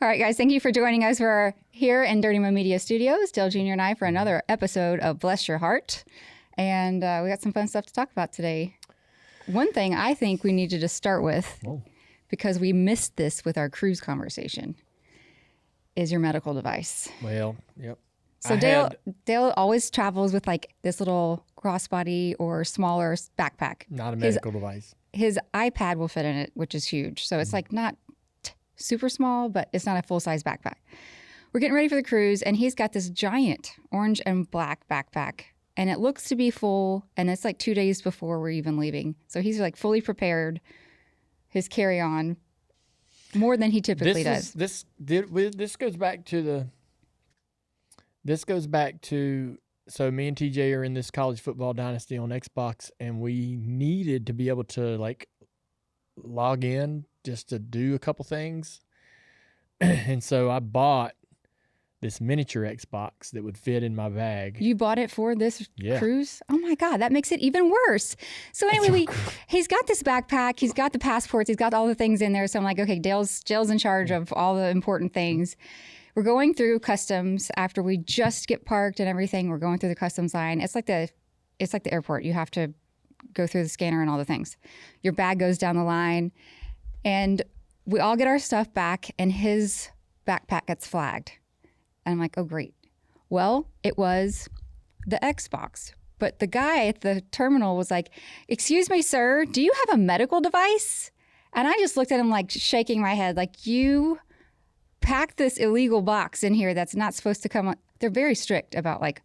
All right, guys, thank you for joining us. We're here in Dirty Mo Media Studios, Dale Jr. and I, for another episode of Bless Your Hardt. And we got some fun stuff to talk about today. One thing I think we needed to start with, because we missed this with our cruise conversation, is your medical device. Well, yep. So Dale always travels with like this little crossbody or smaller backpack. Not a medical device. His iPad will fit in it, which is huge. So it's like not super small, but it's not a full-size backpack. We're getting ready for the cruise, and he's got this giant orange and black backpack, and it looks to be full, and it's like 2 days before we're even leaving. So he's like fully prepared, his carry-on, more than he typically does. This goes back to so me and TJ are in this college football dynasty on Xbox, and we needed to be able to like log in just to do a couple things. And so I bought this miniature Xbox that would fit in my bag. You bought it for this cruise? Oh my God, that makes it even worse. So anyway, he's got this backpack, he's got the passports, he's got all the things in there. So I'm like, okay, Dale's in charge of all the important things. We're going through customs after we just get parked and everything. We're going through the customs line. It's like the airport. You have to go through the scanner and all the things. Your bag goes down the line, and we all get our stuff back, and his backpack gets flagged. And I'm like, oh, great. Well, it was the Xbox. But the guy at the terminal was like, excuse me, sir, do you have a medical device? And I just looked at him like shaking my head, like, you packed this illegal box in here that's not supposed to come on. They're very strict about like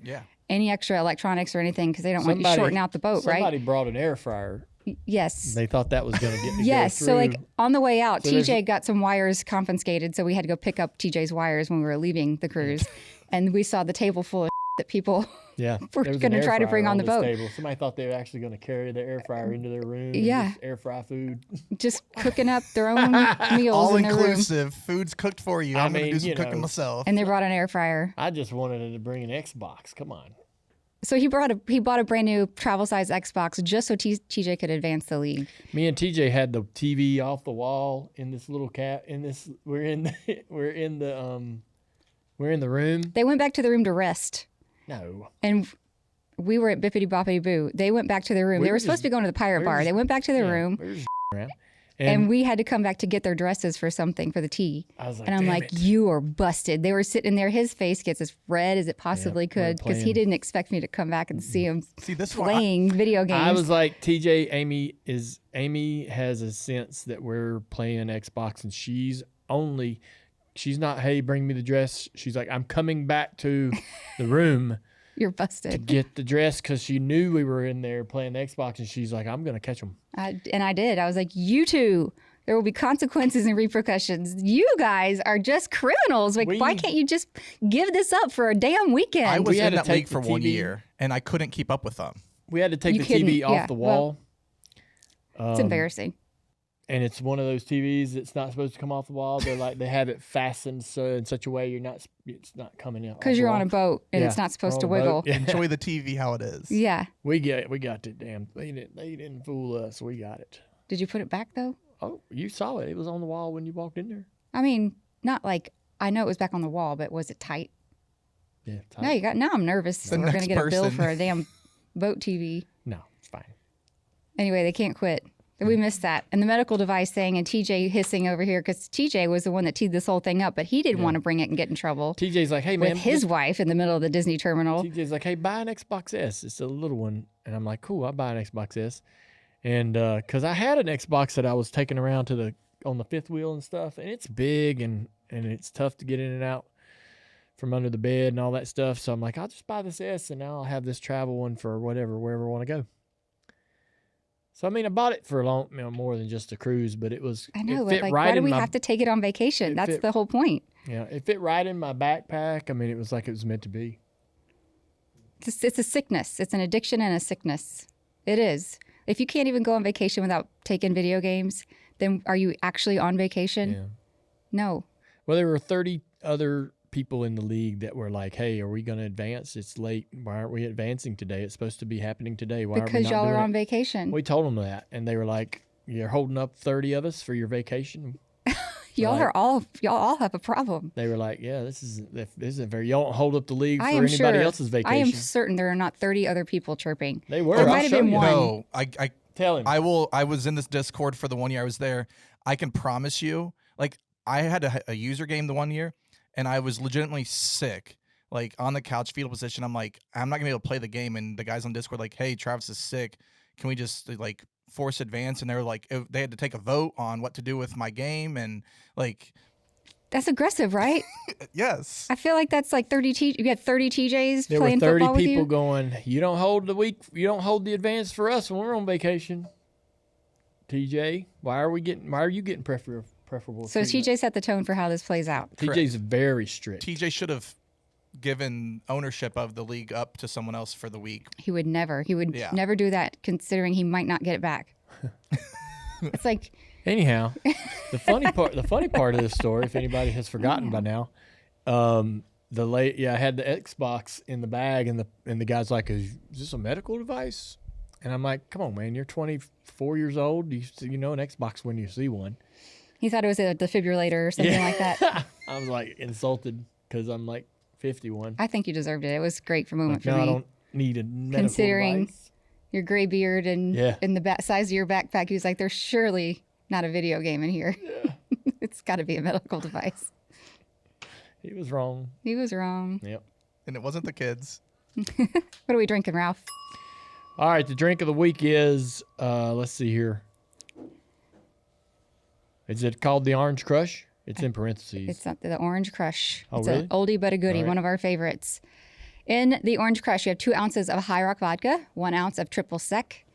any extra electronics or anything because they don't want you shorting out the boat, right? Somebody brought an air fryer. Yes. They thought that was going to get me Yes. go through. So like on the way out, TJ got some wires confiscated. So we had to go pick up TJ's wires when we were leaving the cruise. And we saw the table full of that people were going to try to bring on the boat. Table. Somebody thought they were actually going to carry the air fryer into their room and just air fry food. Just cooking up their own meals all in their room. All inclusive. Food's cooked for you. I'm going to do some cooking myself. And they brought an air fryer. I just wanted to bring an Xbox. Come on. So he bought a brand new travel size Xbox just so TJ could advance the league. Me and TJ had the TV off the wall in this little we're in the room. They went back to the room to rest. No. And we were at Bippity Boppity Boo. They went back to their room. They were supposed to be going to the pirate bar. They went back to their room. We were just around. And we had to come back to get their dresses for something for the tea. I was like, and I'm like, you are busted. They were sitting there. His face gets as red as it possibly could because he didn't expect me to come back and see him playing video games. I was like, TJ, Amy has a sense that we're playing Xbox, and she's not, hey, bring me the dress. She's like, I'm coming back to the room. You're busted. To get the dress because she knew we were in there playing the Xbox, and she's like, I'm going to catch them. And I did. I was like, you two, there will be consequences and repercussions. You guys are just criminals. Like, why can't you just give this up for a damn weekend? I was in that league for 1 year, and I couldn't keep up with them. We had to take the TV off the wall. Well, it's embarrassing. And it's one of those TVs that's not supposed to come off the wall. They're like, they have it fastened in such a way it's not coming out. Because you're on a boat and it's not supposed to wiggle. Yeah. Enjoy the TV how it is. Yeah. We got it. Damn. They didn't fool us. We got it. Did you put it back though? Oh, you saw it. It was on the wall when you walked in there. I mean, not like I know it was back on the wall, but was it tight? Yeah, tight. Now I'm nervous. We're going to get a bill for a damn boat TV. No, it's fine. Anyway, they can't quit. We missed that. And the medical device thing and TJ hissing over here because TJ was the one that teed this whole thing up, but he didn't want to bring it and get in trouble. TJ's like, hey, man. With his wife in the middle of the Disney terminal. TJ's like, hey, buy an Xbox S. It's a little one. And I'm like, cool, I'll buy an Xbox S. And because I had an Xbox that I was taking around on the fifth wheel and stuff, and it's big and it's tough to get in and out from under the bed and all that stuff. So I'm like, I'll just buy this S, and now I'll have this travel one for wherever I want to go. So, I mean, I bought it for more than just a cruise, but it was. I know, but like, why do we have to take it on vacation? That's the whole point. Yeah, it fit right in my backpack. I mean, it was like it was meant to be. It's a sickness. It's an addiction and a sickness. It is. If you can't even go on vacation without taking video games, then are you actually on vacation? Yeah. No. Well, there were 30 other people in the league that were like, hey, are we going to advance? It's late. Why aren't we advancing today? It's supposed to be happening today. Why because y'all are on vacation. We told them that, and they were like, you're holding up 30 of us for your vacation? y'all like, all have a problem. They were like, yeah, this isn't fair. Y'all don't hold up the league for I am anybody sure. else's vacation. I am certain there are not 30 other people chirping. They were. There I'll might have show been you. one. No, I Tell him. I was in this Discord for the 1 year I was there. I can promise you, like, I had a user game the 1 year, and I was legitimately sick, like on the couch, fetal position. I'm like, I'm not gonna be able to play the game. And the guys on Discord like, hey, Travis is sick. Can we just like force advance? And they were like, they had to take a vote on what to do with my game, and like, That's aggressive, right? yes. I feel like that's like 30 you had 30 TJs There were playing 30 football with people you. going, you don't hold the advance for us when we're on vacation. TJ, why are you getting preferable So treatment? TJ set the tone for how this plays out. TJ's very strict. TJ should have given ownership of the league up to someone else for the week. He would never Yeah. never do that, considering he might not get it back. It's like, Anyhow, the funny part of this story, if anybody has forgotten by now, I had the Xbox in the bag, and the guy's like, "Is this a medical device?" And I'm like, "Come on, man, you're 24 years old. You know an Xbox when you see one." he thought it was a defibrillator or something like that. I was like insulted because I'm like 51. I think you deserved it. It was a great moment No, for me. I don't need a medical Considering device. your gray beard and the size of your backpack, he was like, "There's surely not a video game in here. It's got to be a medical device." He was wrong. He was wrong. Yep. And it wasn't the kids. What are we drinking, Ralph? All right, the drink of the week is, let's see here. Is it called the Orange Crush? It's in parentheses. It's not the Orange Crush. Oh, It's really? an oldie but a goodie, All right. one of our favorites. In the Orange Crush, you have 2 ounces of High Rock Vodka, 1 ounce of triple sec,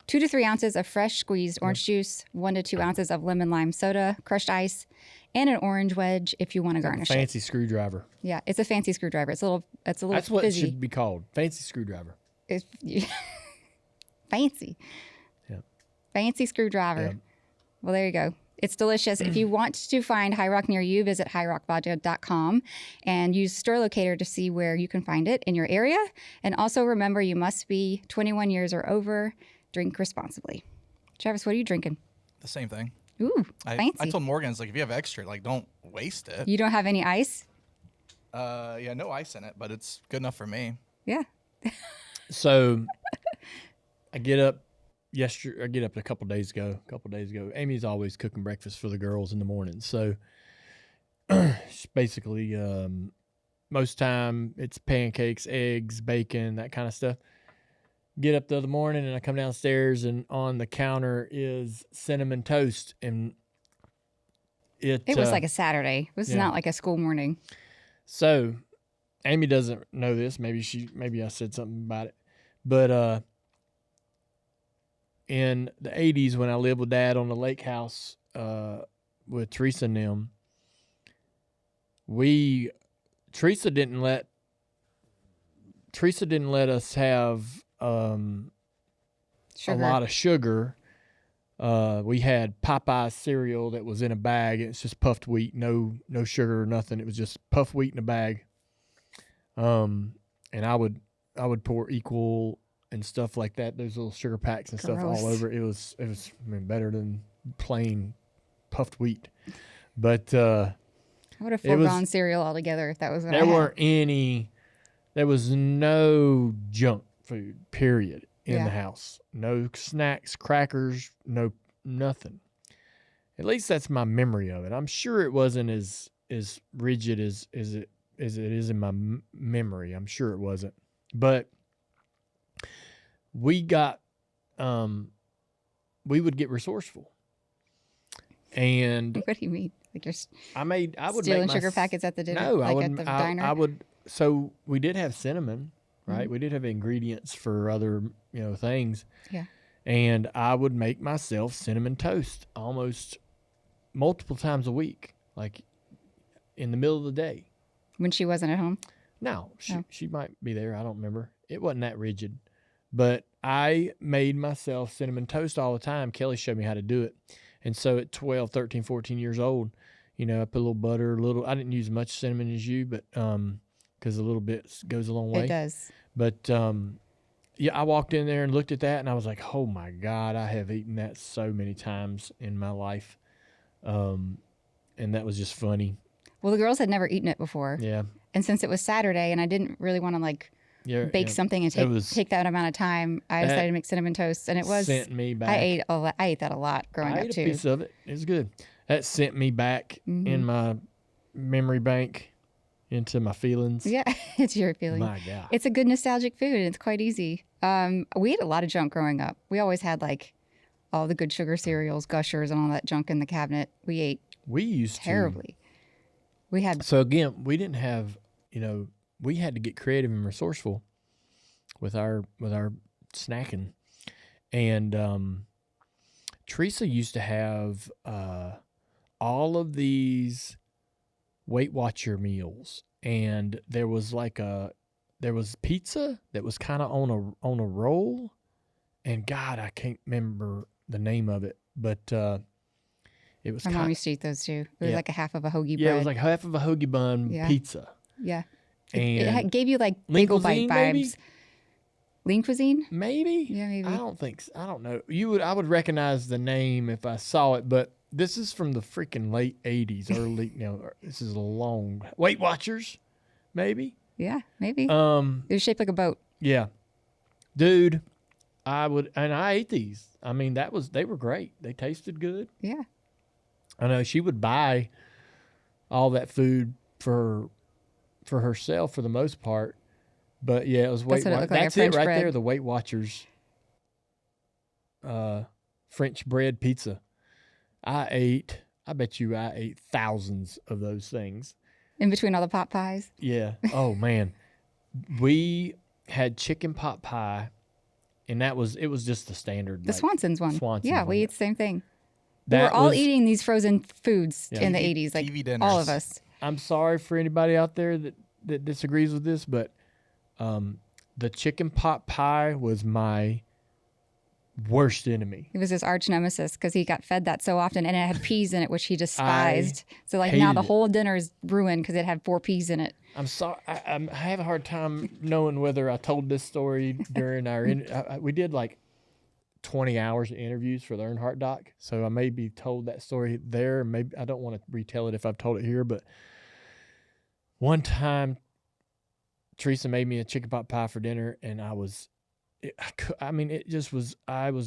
2 to 3 ounces of fresh squeezed orange juice, 1 to 2 ounces of lemon lime soda, crushed ice, and an orange wedge if you want to garnish it. Fancy screwdriver. Yeah, it's a fancy screwdriver. It's a little That's what fizzy. it should be called. Fancy screwdriver. It's fancy. Yeah. Fancy screwdriver. Yeah. Well, there you go. It's delicious. If you want to find High Rock near you, visit highrockvodka.com and use store locator to see where you can find it in your area. And also remember, you must be 21 years or over. Drink responsibly. Travis, what are you drinking? The same thing. Ooh, fancy. I told Morgan, it's like, if you have extra, like, don't waste it. You don't have any ice? Yeah, no ice in it, but it's good enough for me. Yeah. So I get up a couple days ago. Amy's always cooking breakfast for the girls in the morning. So it's basically most time it's pancakes, eggs, bacon, that kind of stuff. Get up the other morning and I come downstairs and on the counter is cinnamon toast, and it It was like a Saturday. It was yeah. not like a school morning. So Amy doesn't know this. Maybe I said something about it. But in the 80s when I lived with Dad on the lake house with Teresa and them, Teresa didn't let us have a lot of sugar. We had Popeye cereal that was in a bag. It's just puffed wheat, no sugar or nothing. It was just puffed wheat in a bag. And I would pour Equal and stuff like that. Those little sugar packs and stuff all over. It was better than plain puffed wheat. But I would have foregone cereal altogether if that was what I had. There was no junk food, period, in the house. No snacks, crackers, nothing. At least that's my memory of it. I'm sure it wasn't as rigid as it is in my memory. I'm sure it wasn't. But we would get resourceful. And What do you mean? Like you're I would stealing make sugar packets at the dinner? No, at the diner? I would. So we did have cinnamon, right? Mm-hmm. We did have ingredients for other, things. Yeah. And I would make myself cinnamon toast almost multiple times a week, like in the middle of the day. When she wasn't at home? No, she might be there. I don't remember. It wasn't that rigid. But I made myself cinnamon toast all the time. Kelly showed me how to do it. And so at 12, 13, 14 years old, I put a little butter, I didn't use as much cinnamon as you, but because a little bit goes a long way. It does. But I walked in there and looked at that, and I was like, oh, my God, I have eaten that so many times in my life. and that was just funny. Well, the girls had never eaten it before. Yeah. And since it was Saturday and I didn't really want to like bake something and take that amount of time, I decided to make cinnamon toast, and it was sent me back. I ate that a lot growing up too. I ate a piece of it. It was good. That sent me back in my memory bank into my feelings. Yeah, it's your feeling. My God. It's a good nostalgic food, and it's quite easy. We ate a lot of junk growing up. We always had like all the good sugar cereals, Gushers, and all that junk in the cabinet. We ate terribly. We had So again, we didn't have, we had to get creative and resourceful with our snacking. And Teresa used to have all of these Weight Watcher meals, and there was pizza that was kind of on a roll, and God, I can't remember the name of it, but it was my mom used to eat those too. It was like a half of a hoagie bread. Yeah, it was like half of a hoagie bun pizza. Yeah. And it gave you like bagel bite vibes. Lean cuisine? Maybe. Yeah, maybe. I don't know. I would recognize the name if I saw it, but this is from the freaking late 80s, early, this is a long Weight Watchers, maybe. Yeah, maybe. It was shaped like a boat. Yeah. Dude, I ate these. I mean, they were great. They tasted good. Yeah. I know she would buy all that food for herself for the most part. But yeah, it was Weight Watchers. That's it right there, the Weight Watchers French bread pizza. I bet you I ate thousands of those things. In between all the pot pies? Yeah. Oh man. We had chicken pot pie, and it was just the standard. The Swanson's one. Yeah, we ate the same thing. We That were all was- eating these frozen foods in the TV 80s, like TV dinners. all of us. I'm sorry for anybody out there that disagrees with this, but the chicken pot pie was my worst enemy. It was his arch nemesis because he got fed that so often, and it had peas in it, which he despised. So like now hated the it. whole dinner is ruined because it had 4 peas in it. I'm sorry. I have a hard time knowing whether I told this story during our. We did like 20 hours of interviews for the Earnhardt doc, so I maybe told that story there. Maybe I don't want to retell it if I've told it here, but one time Teresa made me a chicken pot pie for dinner, and I was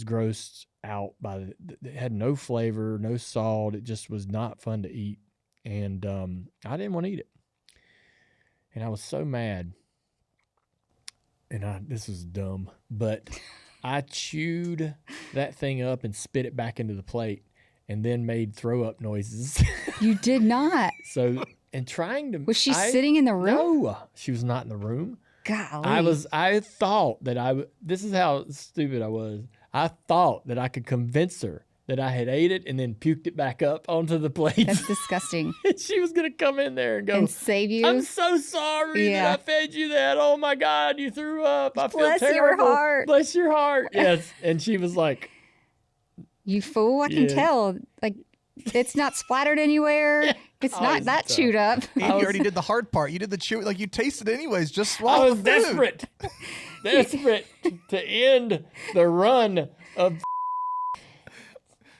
grossed out by it had no flavor, no salt. It just was not fun to eat, and I didn't want to eat it. And I was so mad, and this is dumb, but I chewed that thing up and spit it back into the plate, and then made throw up noises. You did not. So, and trying to Was she sitting in the room? No, she was not in the room. Golly. I thought that this is how stupid I was. I thought that I could convince her that I had ate it and then puked it back up onto the plate. That's disgusting. And she was going to come in there and go, And save you? I'm so sorry that I fed you that. Oh my God, you threw up. I feel Bless your terrible. heart. Bless your heart. Yes. And she was like, You fool, I can tell. Like, it's not splattered anywhere. It's not that chewed up. And you already did the hard part. You did the chew. Like, you tasted anyways. Just swallow I was the food. desperate to end the run of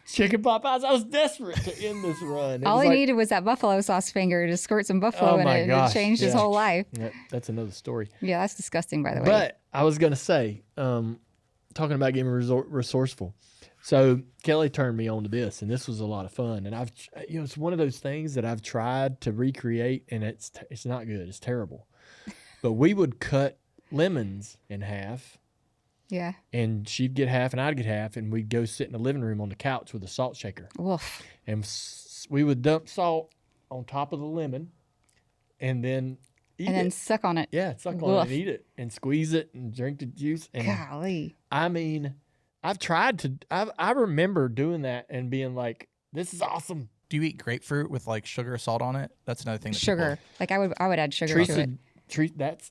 chicken pot pies. I was desperate to end this run. All he needed was that buffalo sauce finger to squirt some buffalo in it, and it changed his whole life. That's another story. Yeah, that's disgusting, by the way. But I was going to say, talking about getting resourceful. So Kelly turned me on to this, and this was a lot of fun. And it's one of those things that I've tried to recreate, and it's not good. It's terrible. But we would cut lemons in half. Yeah. And she'd get half and I'd get half, and we'd go sit in the living room on the couch with a salt shaker. Woof. And we would dump salt on top of the lemon and then eat it. And then suck on it. Yeah, suck on it and eat it and squeeze it and drink the juice. And golly. I mean, I've tried to, I remember doing that and being like, this is awesome. Do you eat grapefruit with like sugar or salt on it? That's another thing. That sugar. Like I would add sugar to it.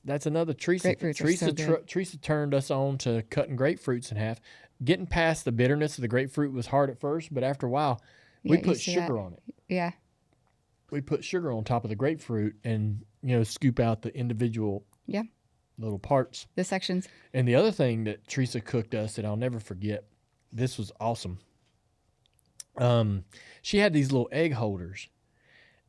That's another Teresa. Grapefruits are so good. Teresa turned us on to cutting grapefruits in half. Getting past the bitterness of the grapefruit was hard at first, but after a while, we put sugar on it. Yeah. We put sugar on top of the grapefruit and, scoop out the individual little parts. The sections. And the other thing that Teresa cooked us that I'll never forget, this was awesome. She had these little egg holders,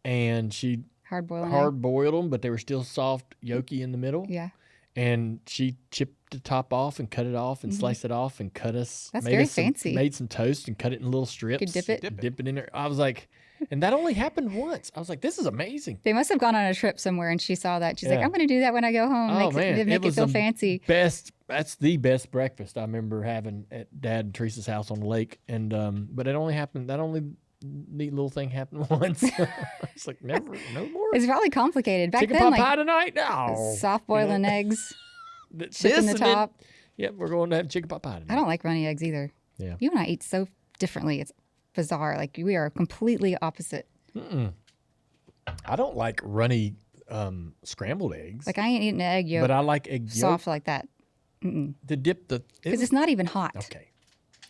and she Hard boiled. hard boiled them, but they were still soft, yolky in the middle. Yeah. And she chipped the top off and cut it off and sliced it off and cut us. That's very fancy. Made some toast and cut it in little strips. You could dip it. Dip it in there. I was like, and that only happened once. I was like, this is amazing. They must have gone on a trip somewhere and she saw that. She's like, I'm going to do that when I go home. Oh, Make it feel fancy. That's the best breakfast I remember having at Dad and Teresa's house on the lake. And but it only happened. That only neat little thing happened once. It's like no more. It's probably complicated. Back Chicken then, pot pie tonight? No. soft boiling eggs, This chicken the and then- top. Yep, we're going to have chicken pot pie tonight. I don't like runny eggs either. Yeah. You and I eat so differently. It's bizarre. Like we are completely opposite. I don't like runny scrambled eggs. Like I ain't eating an egg yolk but I like egg yolk soft like that. to dip the. Because it's not even hot. Okay.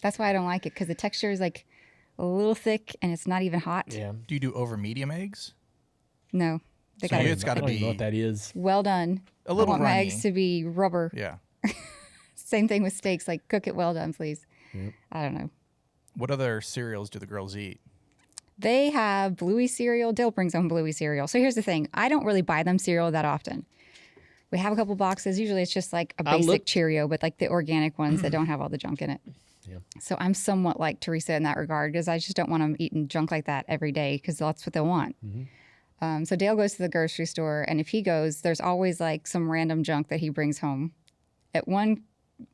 That's why I don't like it. Because the texture is like a little thick and it's not even hot. Yeah. Do you do over medium eggs? No. They So got it's I got to don't even know be what that is. well done. a little I want my runny. eggs to be rubber. Yeah. Same thing with steaks. Like cook it well done, please. I don't know. What other cereals do the girls eat? They have Bluey cereal. Dale brings home Bluey cereal. So here's the thing. I don't really buy them cereal that often. We have a couple boxes. Usually it's just like a basic Cheerio, but like the organic ones that don't have all the junk in it. Yeah. So I'm somewhat like Teresa in that regard because I just don't want them eating junk like that every day because that's what they'll want. So Dale goes to the grocery store, and if he goes, there's always like some random junk that he brings home.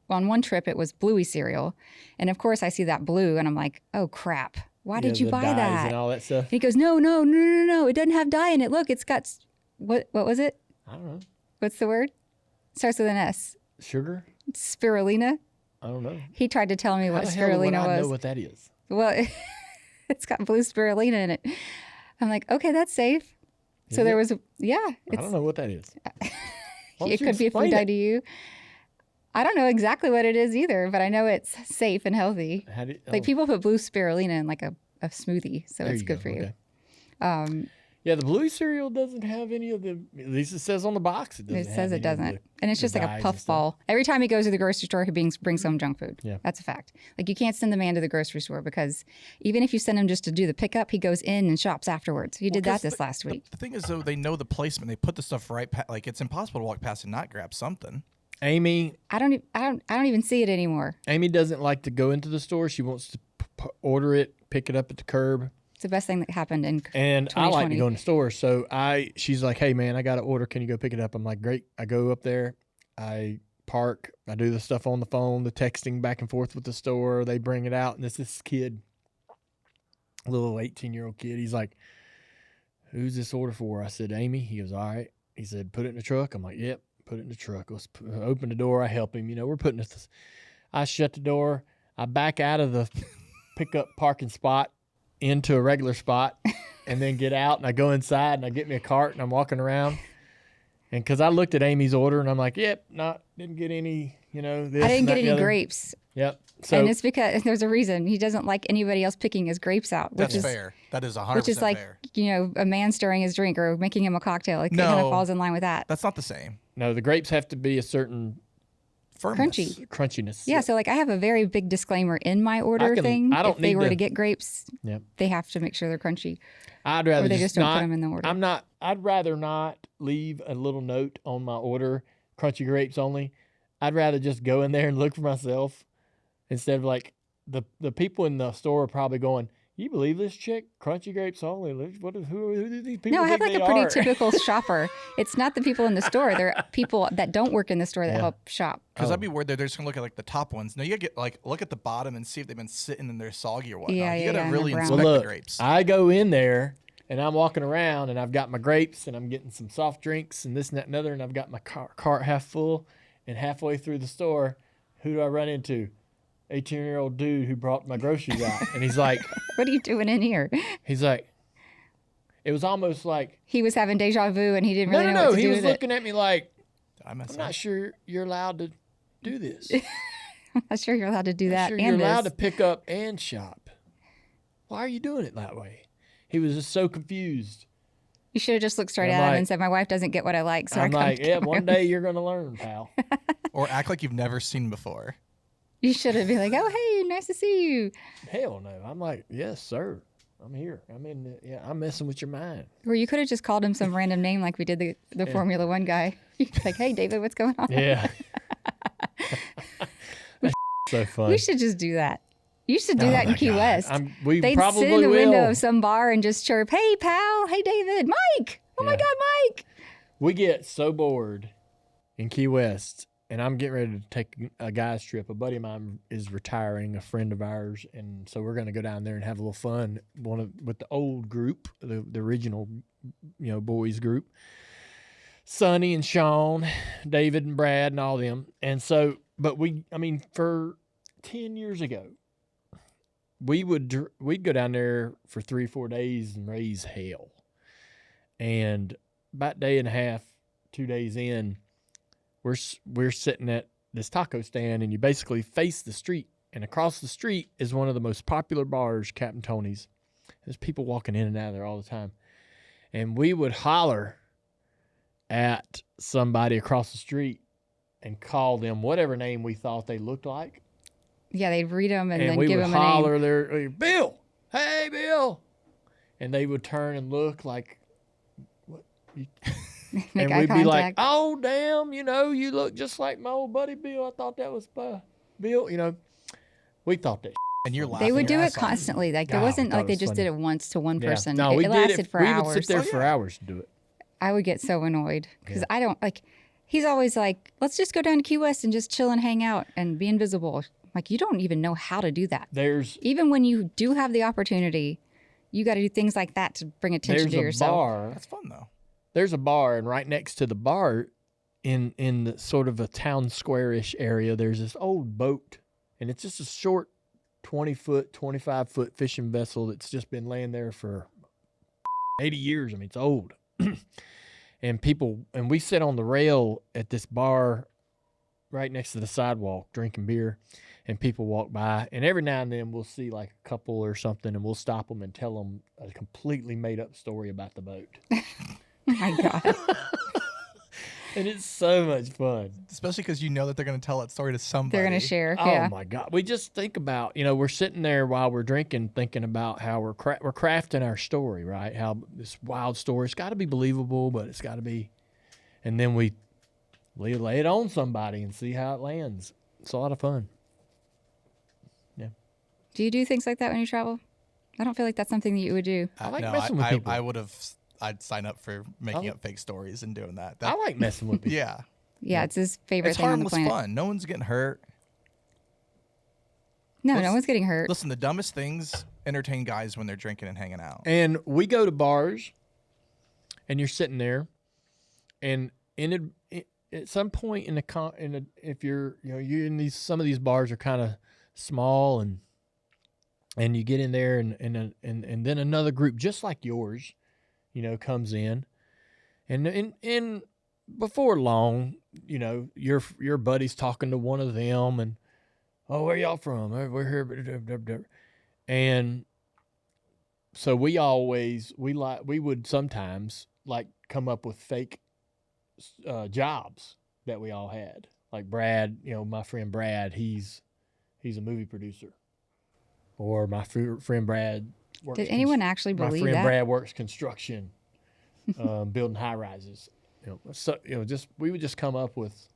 On one trip, it was Bluey cereal. And of course, I see that blue, and I'm like, oh, crap. Why did you the buy dyes that? and all that stuff. And he goes, no. It doesn't have dye in it. Look, it's got, what was it? I don't know. What's the word? Starts with an S. Sugar? Spirulina. I don't know. He tried to tell me How what the hell would spirulina I was. know what that is? Well, it's got blue spirulina in it. I'm like, okay, that's safe. So Is there it? was, I don't know what that is. Why don't it you could be a food explain dye it? to you. I don't know exactly what it is either, but I know it's safe and healthy. Like people put blue spirulina in like a smoothie, so There it's you good go, for you. okay. Yeah, the Bluey cereal doesn't have any of the. At least it says on the box it doesn't. It says have it any of doesn't. And it's the just like a dyes and puff stuff. ball. Every time he goes to the grocery store, he brings home junk food. Yeah. That's a fact. Like you can't send the man to the grocery store because even if you send him just to do the pickup, he goes in and shops afterwards. He did that this last week. The thing is, though, they know the placement. They put the stuff right. Like it's impossible to walk past and not grab something. Amy I don't even see it anymore. Amy doesn't like to go into the store. She wants to order it, pick it up at the curb. It's the best thing that happened in And I like to 2020. go in the store. So she's like, hey, man, I got to order. Can you go pick it up? I'm like, great. I go up there. I park. I do the stuff on the phone, the texting back and forth with the store. They bring it out. And this kid, a little 18-year-old kid, he's like, who's this order for? I said, Amy. He goes, all right. He said, put it in the truck. I'm like, yep, put it in the truck. Let's open the door. I help him. We're putting this. I shut the door. I back out of the pickup parking spot into a regular spot and then get out and I go inside and I get me a cart and I'm walking around. And because I looked at Amy's order and I'm like, yep, didn't get any, this. I didn't and that get and any the other. grapes. Yep. So And it's because there's a reason. He doesn't like anybody else picking his grapes out, which That's is fair. That is 100% which is like, fair. a man stirring his drink or making him a cocktail. Like it kind No. of falls in line with that. That's not the same. no, the grapes have to be a certain Firmness. Crunchy. crunchiness. Yeah, so like I have a very big disclaimer in my order thing. I don't if they need were to- to get grapes, Yep. they have to make sure they're crunchy. I'd rather Or they just don't put them in the order. I'd rather not leave a little note on my order, crunchy grapes only. I'd rather just go in there and look for myself instead of like the people in the store are probably going, you believe this chick? Crunchy grapes only. Who do these people No, I have think like they a pretty are? typical shopper. It's not the people in the store. They're people that don't work in the store that Yeah. help shop. Because I'd be worried they're just gonna look at like the top ones. No, you gotta get look at the bottom and see if they've been sitting and they're soggy or whatnot. Yeah, you yeah, gotta yeah, really and they're inspect brown. Well, the look, grapes. I go in there and I'm walking around and I've got my grapes and I'm getting some soft drinks and this and that and other and I've got my cart half full and halfway through the store, who do I run into? 18-year-old dude who brought my groceries out. And he's like, What are you doing in here? it was almost like, He was having deja vu and he didn't really know no, what to he do was with it. looking at me like, Did I mess I'm up? not sure you're allowed to do this. I'm not sure you're allowed to do I'm that sure and you're this. allowed to pick up and shop. Why are you doing it that way? He was just so confused. You should have just looked straight I'm at him like- and said, my wife doesn't get what I like, so I'm I come like, to yeah, my one room." day you're going to learn, pal. Or act like you've never seen before. You should have been like, oh, hey, nice to see you. Hell no. I'm like, yes, sir. I'm here. I'm messing with your mind. Or you could have just called him some random name like we did the Formula One guy. Like, hey, David, what's going on? Yeah. That's so fun. You should just do that. You should do that in Key West. We They'd probably sit in the will. window of some bar and just chirp, hey, pal. Hey, David. Mike. Oh, my God, Mike. We get so bored in Key West, and I'm getting ready to take a guy's trip. A buddy of mine is retiring, a friend of ours, and so we're going to go down there and have a little fun with the old group, the original, boys group. Sonny and Sean, David and Brad and all them. And so, but for 10 years ago, we'd go down there for 3 or 4 days and raise hell. And about a day and a half, 2 days in, we're sitting at this taco stand, and you basically face the street. And across the street is one of the most popular bars, Captain Tony's. There's people walking in and out of there all the time. And we would holler at somebody across the street and call them whatever name we thought they looked like. Yeah, they'd read them and then we give would them a name. holler their Bill, hey Bill, and they would turn and look like what? Make and eye we'd be like, contact. oh damn, you look just like my old buddy Bill. I thought that was Bill. We thought that. And you're laughing. They would do your it ass off. constantly. Like it God, wasn't I thought like it they was just funny. did it once to one person. No, it lasted for we hours. would sit there Oh, for yeah. hours to do it. I would get so annoyed because I don't like. He's always like, let's just go down to Key West and just chill and hang out and be invisible. Like you don't even know how to do that. Even when you do have the opportunity, you got to do things like that to bring attention to yourself. Bar. That's fun though. There's a bar, and right next to the bar, in the sort of a town square-ish area, there's this old boat, and it's just a short 20-foot, 25-foot fishing vessel that's just been laying there for 80 years. I mean, it's old. And we sit on the rail at this bar right next to the sidewalk drinking beer, and people walk by, and every now and then we'll see like a couple or something, and we'll stop them and tell them a completely made-up story about the boat. Oh my God. And it's so much fun. Especially because you know that they're going to tell that story to somebody. They're going to share. Oh Yeah. my God. We just think about, we're sitting there while we're drinking, thinking about how we're crafting our story, right? How this wild story, it's got to be believable, but it's got to be, and then we lay it on somebody and see how it lands. It's a lot of fun. Yeah. Do you do things like that when you travel? I don't feel like that's something that you would do. I like messing with people. I'd sign up for making up fake stories and doing that. I like messing with people. Yeah. Yeah, it's his favorite It's thing on the harmless planet. fun. No one's getting hurt. No one's getting hurt. Listen, the dumbest things entertain guys when they're drinking and hanging out. And we go to bars, and you're sitting there, and at some point if you're you're in some of these bars are kind of small, and you get in there, and then another group just like yours, comes in, and before long, your buddy's talking to one of them, and oh, where y'all from? We're here, and so we would sometimes like come up with fake jobs that we all had. Like Brad, my friend Brad, he's a movie producer, or my friend Brad. Did anyone actually believe my friend that? Brad works construction, building high rises. We would just come up with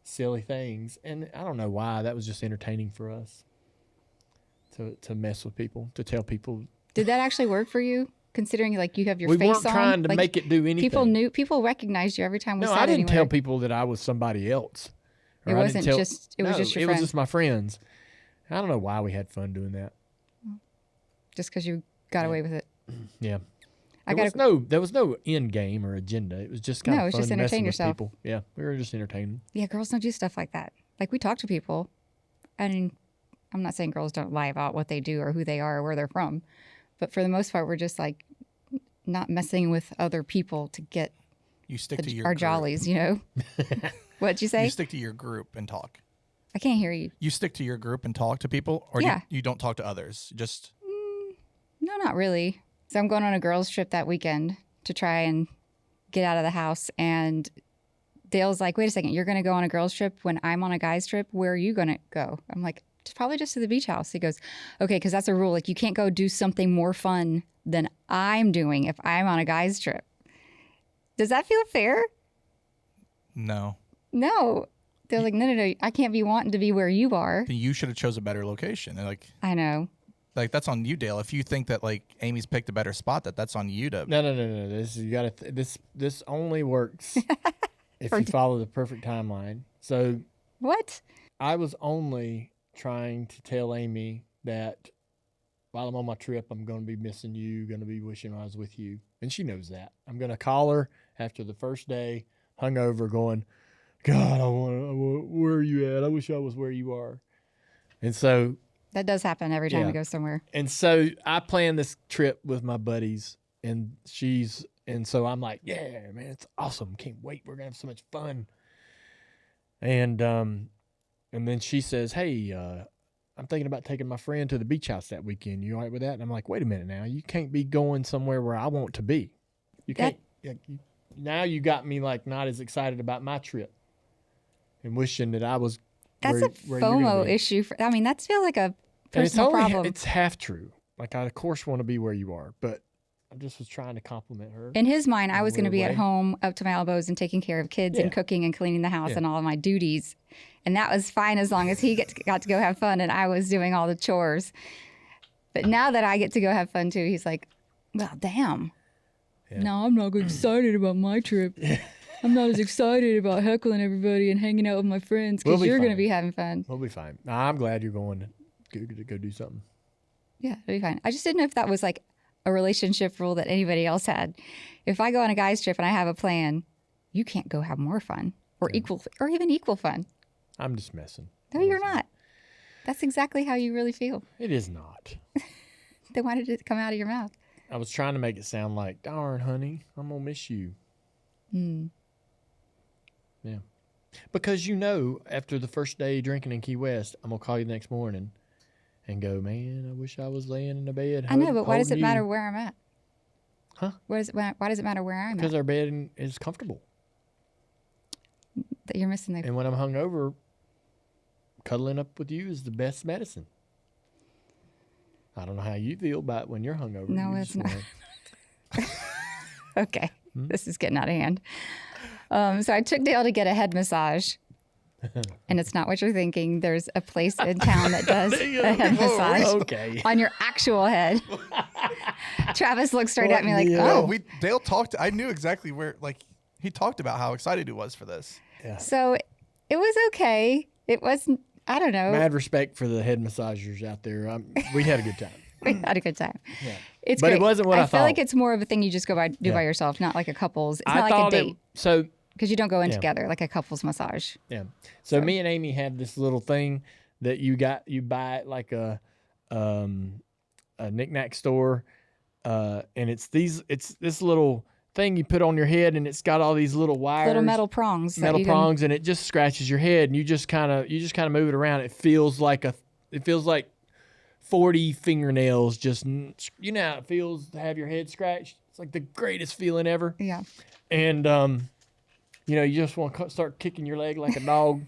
silly things, and I don't know why. That was just entertaining for us to mess with people, to tell people. Did that actually work for you? Considering like you have your We face weren't on, trying to make it do anything. People recognized you every time we No, sat I didn't anywhere. tell people that I was somebody else. It wasn't just. It was just your It friend. was just my friends. I don't know why we had fun doing that. Just because you got away with it. Yeah. There was no end game or agenda. It was just kind No, of it's fun just messing entertain with yourself. people. Yeah, we were just entertaining. Yeah, girls don't do stuff like that. Like we talk to people, and I'm not saying girls don't lie about what they do or who they are or where they're from, but for the most part, we're just like not messing with other people to get You stick to your our group. jollies, What'd you say? You stick to your group and talk. I can't hear you. You stick to your group and talk to people, or Yeah. you don't talk to others. Just No, not really. So I'm going on a girls' trip that weekend to try and get out of the house. And Dale's like, wait a second, you're going to go on a girls' trip when I'm on a guy's trip? Where are you going to go? I'm like, probably just to the beach house. He goes, okay, because that's a rule. Like, you can't go do something more fun than I'm doing if I'm on a guy's trip. Does that feel fair? No. No. They're like, no. I can't be wanting to be where you are. Then you should have chose a better location. And like, I know. Like, that's on you, Dale. If you think that like Amy's picked a better spot, that's on you to. No. This you got to. This only works if you follow the perfect timeline. So what? I was only trying to tell Amy that while I'm on my trip, I'm going to be missing you, going to be wishing I was with you, and she knows that. I'm going to call her after the first day, hungover, going, God, where are you at? I wish I was where you are. And so that does happen every time we go somewhere. And so I planned this trip with my buddies, and so I'm like, yeah, man, it's awesome. Can't wait. We're going to have so much fun. And then she says, hey, I'm thinking about taking my friend to the beach house that weekend. You all right with that? And I'm like, wait a minute now. You can't be going somewhere where I want to be. You can't. Now you got me like not as excited about my trip and wishing that I was. That's a FOMO issue. I mean, that feels like a personal problem. It's half true. Like, I, of course, want to be where you are, but I just was trying to compliment her. In his mind, I was going to be at home up to my elbows and taking care of kids and cooking and cleaning the house and all of my duties. And that was fine as long as he got to go have fun and I was doing all the chores. But now that I get to go have fun too, he's like, well, damn. Yeah. No, I'm not excited about my trip. I'm not as excited about heckling everybody and hanging out with my friends because you're going to be having fun. We'll be fine. Nah, I'm glad you're going to go do something. Yeah, it'll be fine. I just didn't know if that was like a relationship rule that anybody else had. If I go on a guy's trip and I have a plan, you can't go have more fun or even equal fun. I'm just messing. No, you're not. That's exactly how you really feel. It is not. Then why did it come out of your mouth? I was trying to make it sound like, darn, honey, I'm going to miss you. Yeah. Because after the first day drinking in Key West, I'm going to call you the next morning and go, man, I wish I was laying in the bed. I know, but why does it matter where I'm at? Huh? Why does it matter where I'm at? Because our bed is comfortable. That you're missing the... And when I'm hungover, cuddling up with you is the best medicine. I don't know how you feel about when you're hungover. No, it's not. Okay. This is getting out of hand. So I took Dale to get a head massage. And it's not what you're thinking. There's a place in town that does a head massage on your actual head. Travis looked straight at me like, oh. Dale talked. I knew exactly where, like, he talked about how excited he was for this. Yeah. So it was okay. It wasn't, I don't know. Mad respect for the head massagers out there. We had a good time. We had a good time. Yeah. It's but great. It wasn't what I thought. I feel like it's more of a thing you just go by by yourself, not like a couple's. It's not like a date. Because you don't go in together, like a couple's massage. Yeah. So me and Amy had this little thing that you buy at like a knick-knack store, and it's this little thing you put on your head, and it's got all these little wires, little metal prongs, and it just scratches your head, and you just kind of move it around. It feels like 40 fingernails. Just how it feels to have your head scratched. It's like the greatest feeling ever. Yeah. And you just want to start kicking your leg like a dog.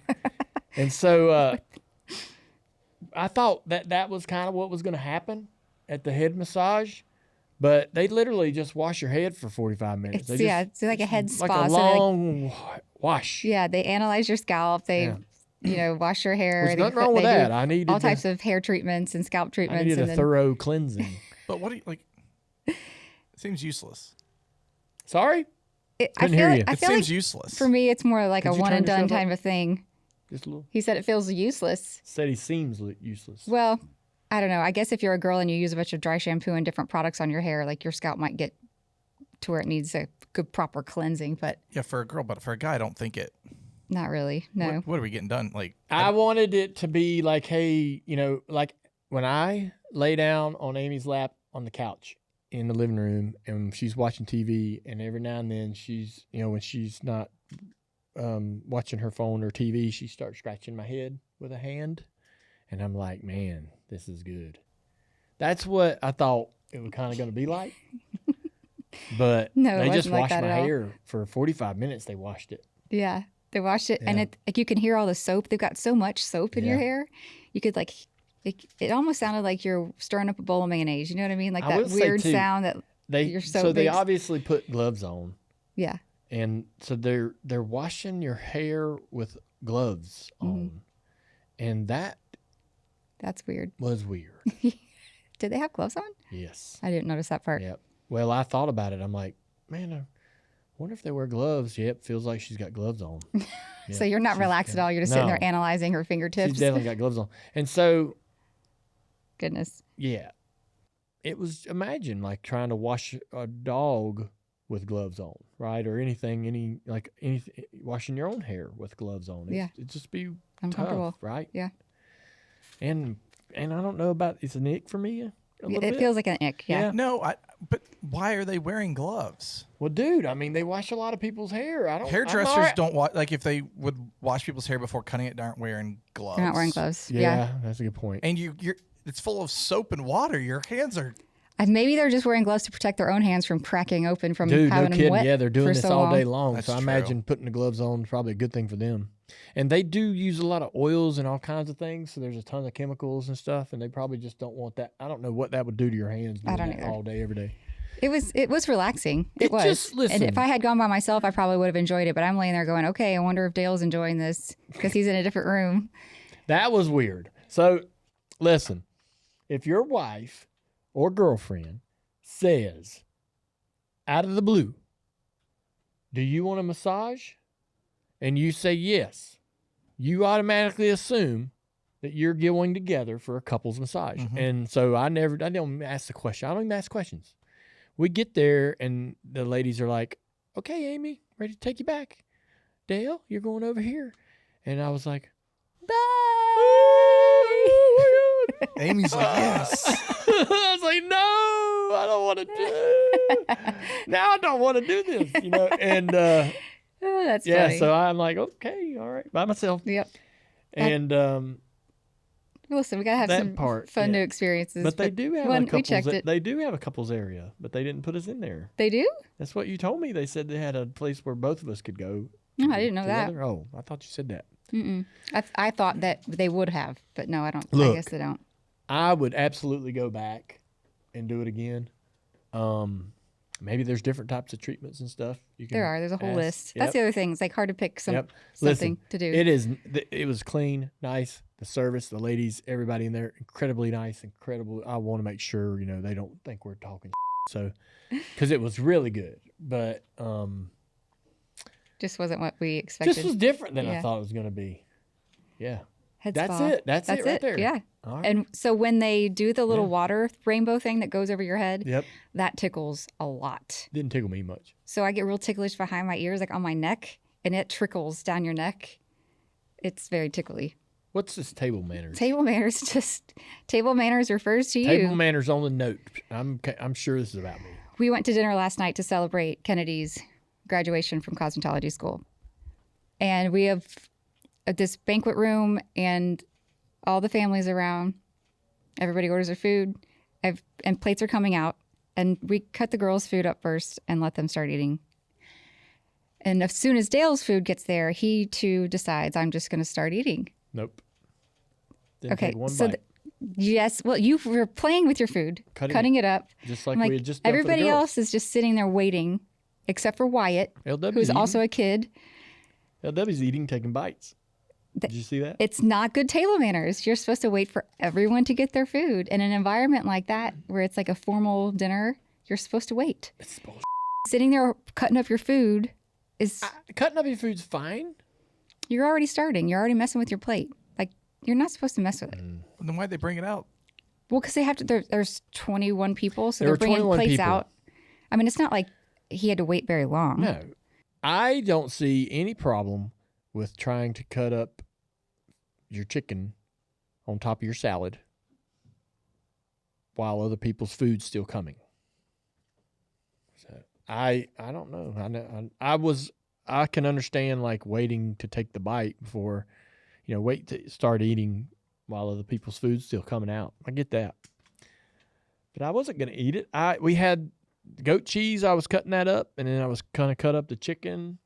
And so I thought that was kind of what was going to happen at the head massage. But they literally just wash your head for 45 minutes. It's like a head spa. Like a long wash. Yeah, they analyze your scalp. They, wash your hair. There's nothing wrong with that. I needed all types of hair treatments and scalp treatments. I needed a thorough cleansing. But what do you, like, it seems useless. Sorry? Couldn't hear you. It seems useless. For me, it's more like a one and done type of thing. Just a little. He said it feels useless. Said he seems useless. Well, I don't know. I guess if you're a girl and you use a bunch of dry shampoo and different products on your hair, like your scalp might get to where it needs a good proper cleansing. But yeah, for a girl, but for a guy, I don't think it. Not really. No. What are we getting done? Like, I wanted it to be like, hey, like when I lay down on Amy's lap on the couch in the living room and she's watching TV, and every now and then she's, when she's not watching her phone or TV, she starts scratching my head with a hand. And I'm like, man, this is good. That's what I thought it was kind of going to be like. But no, they just washed like my hair for 45 minutes. They washed it. Yeah, they washed it. Yeah. And like you can hear all the soap. They've got so much soap in your hair. You could like It almost sounded like you're stirring up a bowl of mayonnaise. You know what I mean? Like I will that say, weird too, sound that you're so they big. obviously put gloves on. Yeah. And so they're washing your hair with gloves on. And that's weird. was weird. Did they have gloves on? Yes. I didn't notice that part. Yep. Well, I thought about it. I'm like, man, I wonder if they wear gloves. Yep, feels like she's got gloves on. So you're not relaxed at all. You're just sitting there analyzing her fingertips. She's definitely got gloves on. And so, Goodness. yeah, it was, imagine like trying to wash a dog with gloves on, right? Or anything, washing your own hair with gloves on. It'd just be uncomfortable, tough, right? Yeah. And I don't know about, it's an ick for me a little bit. It feels like an ick, yeah. No, but why are they wearing gloves? Well, dude, I mean, they wash a lot of people's hair. Hairdressers don't wash, like if they would wash people's hair before cutting it, they aren't wearing gloves. They're not wearing gloves. Yeah, that's a good point. And it's full of soap and water. Your hands are. And maybe they're just wearing gloves to protect their own hands from cracking open from Dude, having no them kidding. wet. Yeah, they're doing for this so all long. day long. That's so I true. imagine putting the gloves on is probably a good thing for them. And they do use a lot of oils and all kinds of things. So there's a ton of chemicals and stuff. And they probably just don't want that. I don't know what that would do to your hands doing don't that either. all day, every day. It was relaxing. It was. Just, listen. And if I had gone by myself, I probably would have enjoyed it. But I'm laying there going, okay, I wonder if Dale's enjoying this because he's in a different room. That was weird. So listen, if your wife or girlfriend says out of the blue, do you want a massage? And you say yes, you automatically assume that you're going together for a couple's massage. Mhm. And so I don't ask the question. I don't even ask questions. We get there and the ladies are like, okay, Amy, ready to take you back. Dale, you're going over here. And I was like, Bye. Amy's like, yes. I was like, no, I don't want to do. Now I don't want to do this, And Oh, that's yeah, funny. so I'm like, okay, all right, by myself. Yep. And Listen, we gotta have that some part, fun yeah. new experiences. but they do have when a couples. we checked it. They do have a couples area, but they didn't put us in there. They do? That's what you told me. They said they had a place where both of us could go. No, I didn't know that. together. Oh, I thought you said that. Mm-mm. I thought that they would have, but no, I don't. I Look. guess they don't. I would absolutely go back and do it again. Maybe there's different types of treatments and stuff. You can There's a whole ask. list. Yep. That's the other thing. It's like hard to pick something Listen, to do. It was clean, nice. The service, the ladies, everybody in there, incredibly nice, incredible. I want to make sure, they don't think we're talking. So, because it was really good, but Just wasn't what we expected. just was different than I Yeah. thought it was going to be. Yeah. Head That's spa. it. That's it right there. Yeah. All right. And so when they do the little Yeah. water rainbow thing that goes over your head, Yep. that tickles a lot. Didn't tickle me much. So I get real ticklish behind my ears, like on my neck, and it trickles down your neck. It's very tickly. What's this table manners? Table manners refers to you. Table manners on the note. I'm sure this is about me. We went to dinner last night to celebrate Kennedy's graduation from cosmetology school. And we have this banquet room and all the families around. Everybody orders their food and plates are coming out. And we cut the girls' food up first and let them start eating. And as soon as Dale's food gets there, he too decides, I'm just going to start eating. Nope. Didn't Okay, take one so bite. yes, well, you were playing with your food, Cutting it up. Just like I'm we had just done for the everybody girls. else is just sitting there waiting, except for Wyatt, LW's who's eating. also a kid. LW's eating, taking bites. Did you see that? It's not good table manners. You're supposed to wait for everyone to get their food. In an environment like that, where it's like a formal dinner, you're supposed to wait. It's bullshit. Sitting there cutting up your food is Cutting up your food's fine. you're already starting. You're already messing with your plate. Like you're not supposed to mess with it. Then why'd they bring it out? Well, because they have to. There's 21 people, so There they're were bringing 21 plates people. out. I mean, it's not like he had to wait very long. No. I don't see any problem with trying to cut up your chicken on top of your salad while other people's food's still coming. So I don't know. I can understand like waiting to take the bite before, wait to start eating while other people's food's still coming out. I get that. But I wasn't going to eat it. We had goat cheese. I was cutting that up, and then I was going to cut up the chicken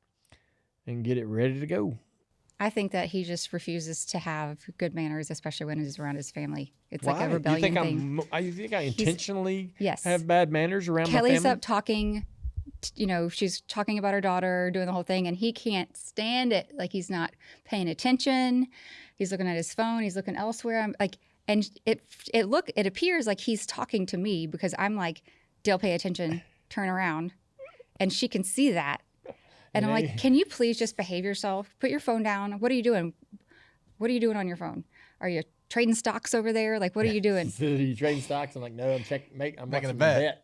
and get it ready to go. I think that he just refuses to have good manners, especially when he's around his family. It's Why? like a rebellion thing. You think I intentionally Yes. have bad manners around my Kelly's family? up talking, she's talking about her daughter, doing the whole thing, and he can't stand it. Like, he's not paying attention. He's looking at his phone. He's looking elsewhere. I'm like, and it appears like he's talking to me because I'm like, Dale, pay attention, turn around. And she can see that. And I'm like, can you please just behave yourself? Put your phone down. What are you doing? What are you doing on your phone? Are you trading stocks over there? Like, what are you doing? Are you trading stocks? I'm like, no, I'm Making a bet.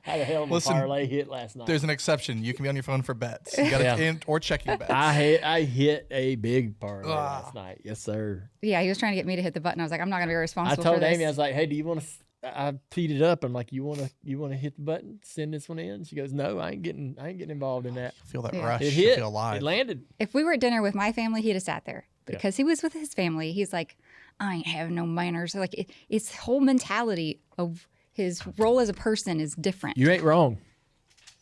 How the hell did the parlay hit last night? There's an exception. You can be on your phone for bets. You got to or checking bets. I hit a big parlay last night. Yes, sir. Yeah, he was trying to get me to hit the button. I was like, I'm not going to be responsible for this. I told Amy, I was like, hey, do you want to? I teed it up. I'm like, you want to hit the button, send this one in? She goes, no, I ain't getting involved in that. Feel that rush. It hit. Feel alive. It landed. If we were at dinner with my family, he'd have sat there because he was with his family. He's like, I ain't having no manners. Like, it's whole mentality of his role as a person is different. You ain't wrong.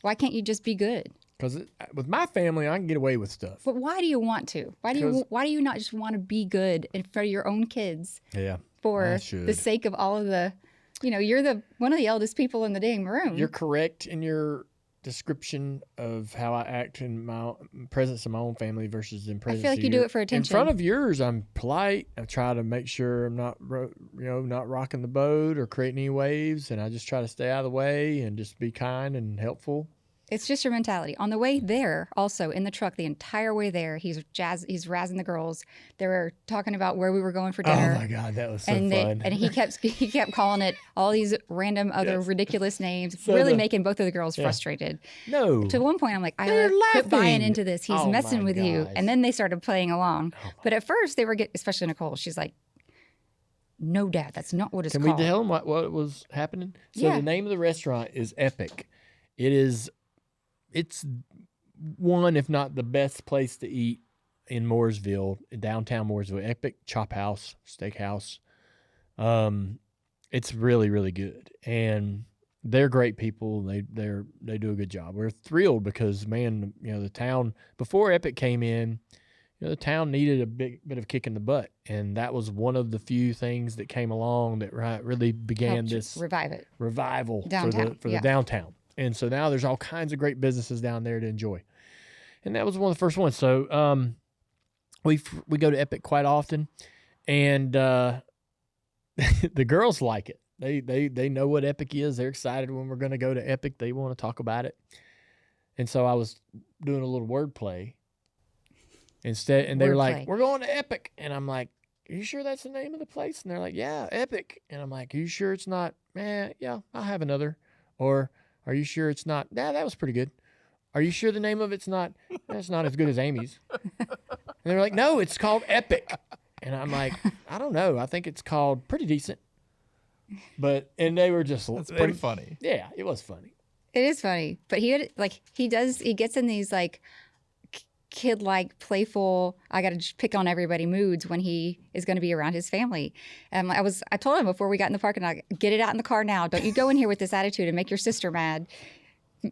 Why can't you just be good? Because with my family, I can get away with stuff. But why do you want to? Why do you not just want to be good in front of your own kids? Yeah. For the sake of all of the, you're one of the eldest people in the dang room. You're correct in your description of how I act in my presence of my own family versus in presence. I feel like you do it for attention. In front of yours, I'm polite. I try to make sure I'm not, not rocking the boat or creating any waves, and I just try to stay out of the way and just be kind and helpful. It's just your mentality. On the way there, also in the truck, the entire way there, he's razzing the girls. They were talking about where we were going for dinner. Oh my God, that was so fun! And he kept calling it all these random other ridiculous names, really making both of the girls frustrated. No. To one point, I'm like, I quit buying into this. He's messing with you. And then they started playing along. But at first, they were especially Nicole. She's like, no, Dad, that's not what it's called. Can we tell them what was happening? So the name of the restaurant is Epic. It's one, if not the best place to eat in Mooresville, downtown Mooresville. Epic Chop House, Steakhouse. It's really, really good, and they're great people. They do a good job. We're thrilled because, man, the town before Epic came in, the town needed a big bit of kick in the butt, and that was one of the few things that came along that really began this revival downtown. for the downtown. And so now there's all kinds of great businesses down there to enjoy. And that was one of the first ones. So we go to Epic quite often, and the girls like it. They know what Epic is. They're excited when we're going to go to Epic. They want to talk about it. And so I was doing a little wordplay instead, and they were like, we're going to Epic. And I'm like, are you sure that's the name of the place? And they're like, yeah, Epic. And I'm like, are you sure it's not? Yeah, I'll have another. Or, are you sure it's not? Nah, that was pretty good. Are you sure the name of it's not? That's not as good as Amy's. And they're like, no, it's called Epic. And I'm like, I don't know. I think it's called pretty decent. And they were just. That's pretty funny. Yeah, it was funny. It is funny, but he gets in these like kid-like, playful, I got to pick on everybody moods when he is going to be around his family. And I told him before we got in the parking lot, get it out in the car now. Don't you go in here with this attitude and make your sister mad,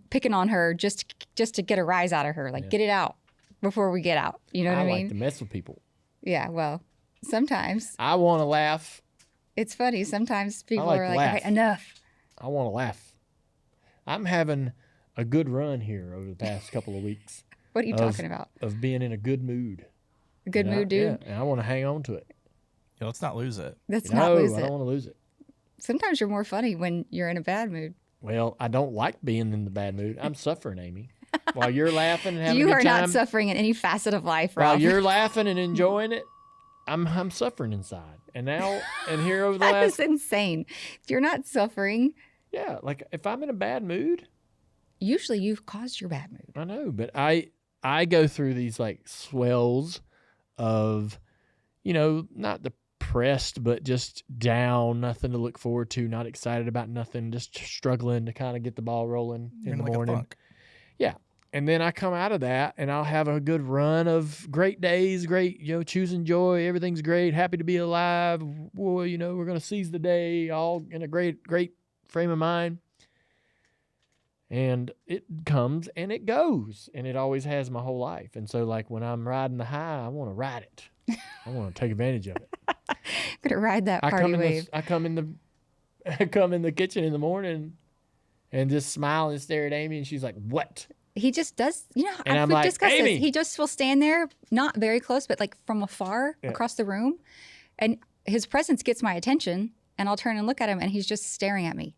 picking on her just to get a rise out of her. Like, get it out before we get out. You know what I mean? I like to mess with people. Yeah, well, sometimes. I want to laugh. It's funny. Sometimes people are like, all right, enough. I want to laugh. I'm having a good run here over the past couple of weeks. What are you talking about? Of being in a good mood. A good mood, dude? Yeah, and I want to hang on to it. Yeah, let's not lose it. Let's not lose it. I don't want to lose it. Sometimes you're more funny when you're in a bad mood. Well, I don't like being in the bad mood. I'm suffering, Amy. While you're laughing and having a good time. You are not suffering in any facet of life, Ralph. While you're laughing and enjoying it, I'm suffering inside. And now, and here over the that last... is insane. You're not suffering. Yeah, like if I'm in a bad mood... Usually you've caused your bad mood. I know, but I go through these like swells of, not depressed, but just down, nothing to look forward to, not excited about nothing, just struggling to kind of get the ball rolling in the morning. Funk. Yeah. And then I come out of that and I'll have a good run of great days, great, choosing joy. Everything's great. Happy to be alive. Well, we're going to seize the day all in a great, great frame of mind. And it comes and it goes, and it always has my whole life. And so, like, when I'm riding the high, I want to ride it. I want to take advantage of it. I'm gonna ride that party wave. I come in the kitchen in the morning and just smile and stare at Amy, and she's like, "What?" He just does, And I'm we've like, discussed Amy! this. He just will stand there, not very close, but like from afar across the room. And his presence gets my attention, and I'll turn and look at him, and he's just staring at me.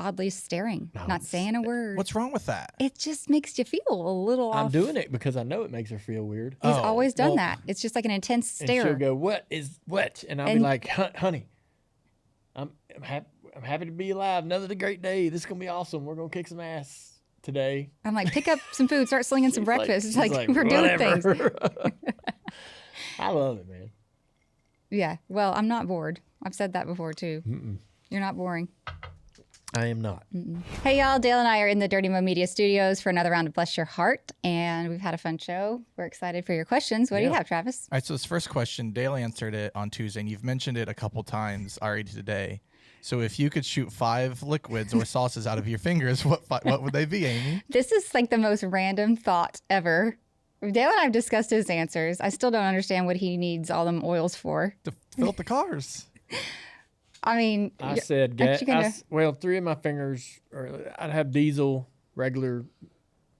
Oddly staring, not saying a word. What's wrong with that? It just makes you feel a little off. I'm doing it because I know it makes her feel weird. He's always done that. It's just like an intense stare. And she'll go, "What is what?" And I'll be like, "Honey, I'm happy to be alive. Another great day. This is gonna be awesome. We're gonna kick some ass today." I'm like, pick up some food, start slinging some breakfast. It's like we're "Whatever." doing things. I love it, man. Yeah. Well, I'm not bored. I've said that before too. You're not boring. I am not. Hey, y'all. Dale and I are in the Dirty Mo Media Studios for another round of Bless Your Hardt, and we've had a fun show. We're excited for your questions. What do you have, Travis? All right, so this first question, Dale answered it on Tuesday, and you've mentioned it a couple times already today. So if you could shoot 5 liquids or sauces out of your fingers, what would they be, Amy? This is like the most random thought ever. Dale and I have discussed his answers. I still don't understand what he needs all them oils for. To fill up the cars. I mean, I said gas. Well, 3 of my fingers, I'd have diesel, regular,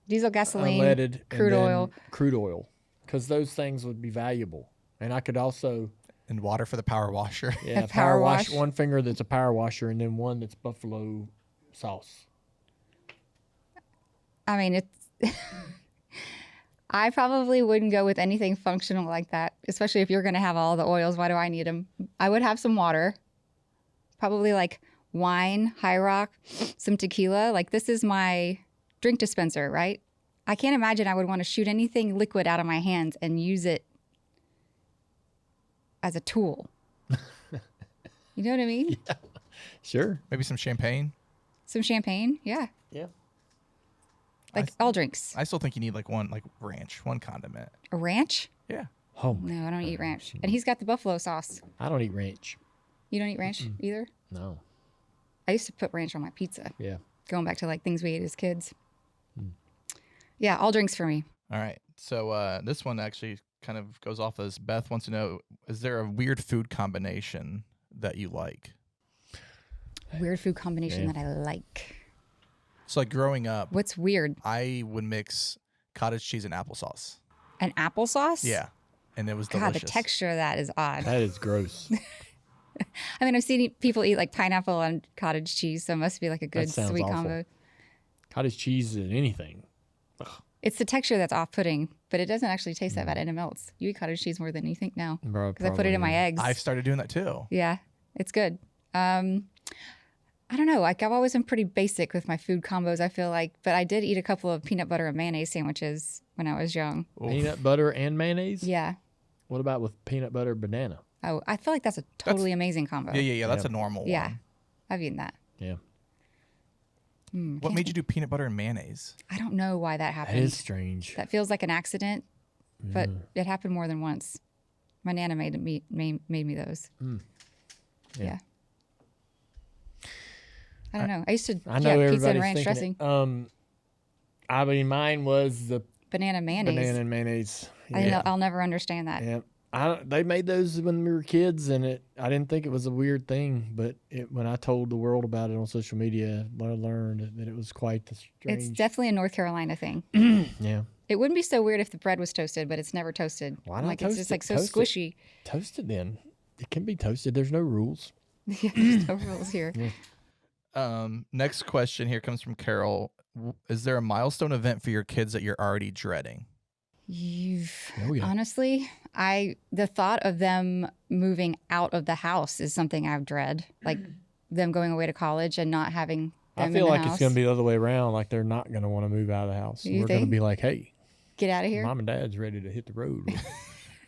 diesel, gasoline, unleaded, crude oil. Crude oil, because those things would be valuable. And I could also... And water for the power washer. Yeah, power wash. One finger that's a power washer, and then one that's buffalo sauce. I mean, it's... I probably wouldn't go with anything functional like that, especially if you're going to have all the oils. Why do I need them? I would have some water. Probably like wine, High Rock, some tequila. Like, this is my drink dispenser, right? I can't imagine I would want to shoot anything liquid out of my hands and use it as a tool. You know what I mean? Yeah. Sure. Maybe some champagne. Some champagne, yeah. Yeah. Like all drinks. I still think you need like one ranch, one condiment. A ranch? Yeah. Oh my No, I don't eat ranch. And he's got the buffalo sauce. I don't eat ranch. You don't eat ranch either? No. I used to put ranch on my pizza. Yeah. Going back to like things we ate as kids. Yeah, all drinks for me. All right. So this one actually kind of goes off as Beth wants to know, is there a weird food combination that you like? Weird food combination that I like. So like growing up, What's weird? I would mix cottage cheese and applesauce. An applesauce? Yeah. And it was God, delicious. the texture of that is odd. That is gross. I mean, I've seen people eat like pineapple and cottage cheese, so it must be like a good sounds sweet awful. combo. Cottage cheese and anything. It's the texture that's off-putting, but it doesn't actually taste that bad and it melts. You eat cottage cheese more than you think now. Because I put it in my eggs. I've started doing that too. Yeah, it's good. I don't know. Like, I've always been pretty basic with my food combos, I feel like. But I did eat a couple of peanut butter and mayonnaise sandwiches when I was young. Peanut butter and mayonnaise? Yeah. What about with peanut butter banana? Oh, I feel like that's a totally amazing combo. Yeah. That's a normal Yeah. one. I've eaten that. Yeah. What made you do peanut butter and mayonnaise? I don't know why that That happened. is strange. That feels like an accident, but it happened more than once. My Nana made me those. Yeah. I don't know. I used to I know pizza and everybody's ranch thinking dressing. it. I mean, mine was the Banana mayonnaise. banana and mayonnaise. I'll never understand that. Yeah. They made those when we were kids, and I didn't think it was a weird thing, but when I told the world about it on social media, I learned that it was quite the strange. It's definitely a North Carolina thing. Yeah. It wouldn't be so weird if the bread was toasted, but it's never toasted. Why not Like, toast it's just it? like so Toast it. squishy. Toasted then. It can be toasted. There's no rules. Yeah, there's no rules here. Next question here comes from Carol. Is there a milestone event for your kids that you're already dreading? Oh, yeah. Honestly, the thought of them moving out of the house is something I dread. Like them going away to college and not having them I feel in the like house. it's going to be the other way around. Like they're not going to want to move out of the house. You We're going to think? be like, hey, Get out of here. mom and dad's ready to hit the road.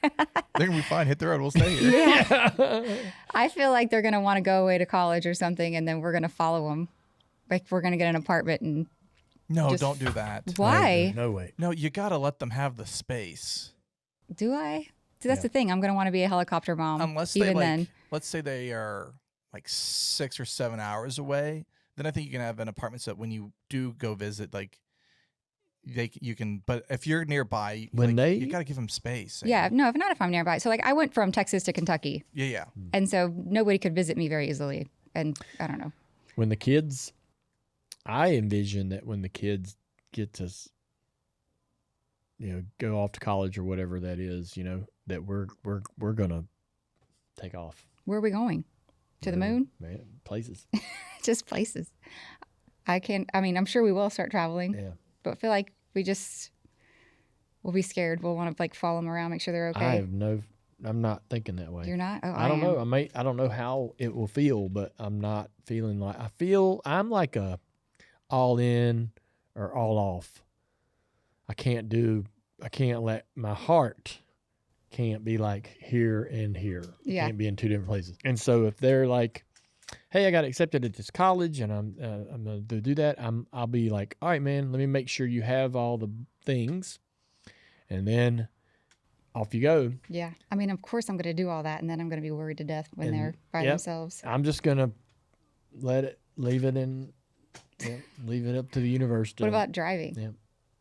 They're gonna be fine. Hit the road. We'll stay here. Yeah. I feel like they're going to want to go away to college or something, and then we're going to follow them. Like, we're going to get an apartment and No, Just- don't do that. why? No way. No, you gotta let them have the space. Do I? See, that's the thing. I'm going to want to be a helicopter mom. Unless they even then. let's say they are like 6 or 7 hours away, then I think you can have an apartment so that when you do go visit, like you can. But if you're nearby, When you got to give them space. Yeah, no, if I'm nearby. So like I went from Texas to Kentucky, Yeah. and so nobody could visit me very easily. And I don't know. When the kids, I envision that when the kids get to, go off to college or whatever that is, that we're gonna take off. Where are we going? To the moon? Man, places. Just places. I'm sure we will start traveling. Yeah. But I feel like we'll be scared. We'll want to like follow them around, make sure they're okay. I'm not thinking that way. You're not? Oh, I don't know. I don't know how it will feel, but I'm not feeling like, I'm like a all in or all off. I can't let my heart can't be like here and here. It can't be in two different places. And so if they're like, hey, I got accepted at this college and I'm going to do that, I'll be like, all right, man, let me make sure you have all the things. And then off you go. Yeah. I mean, of course I'm going to do all that, and then I'm going to be worried to death when they're by themselves. I'm just going to leave it up to the universe. What about driving? Yeah.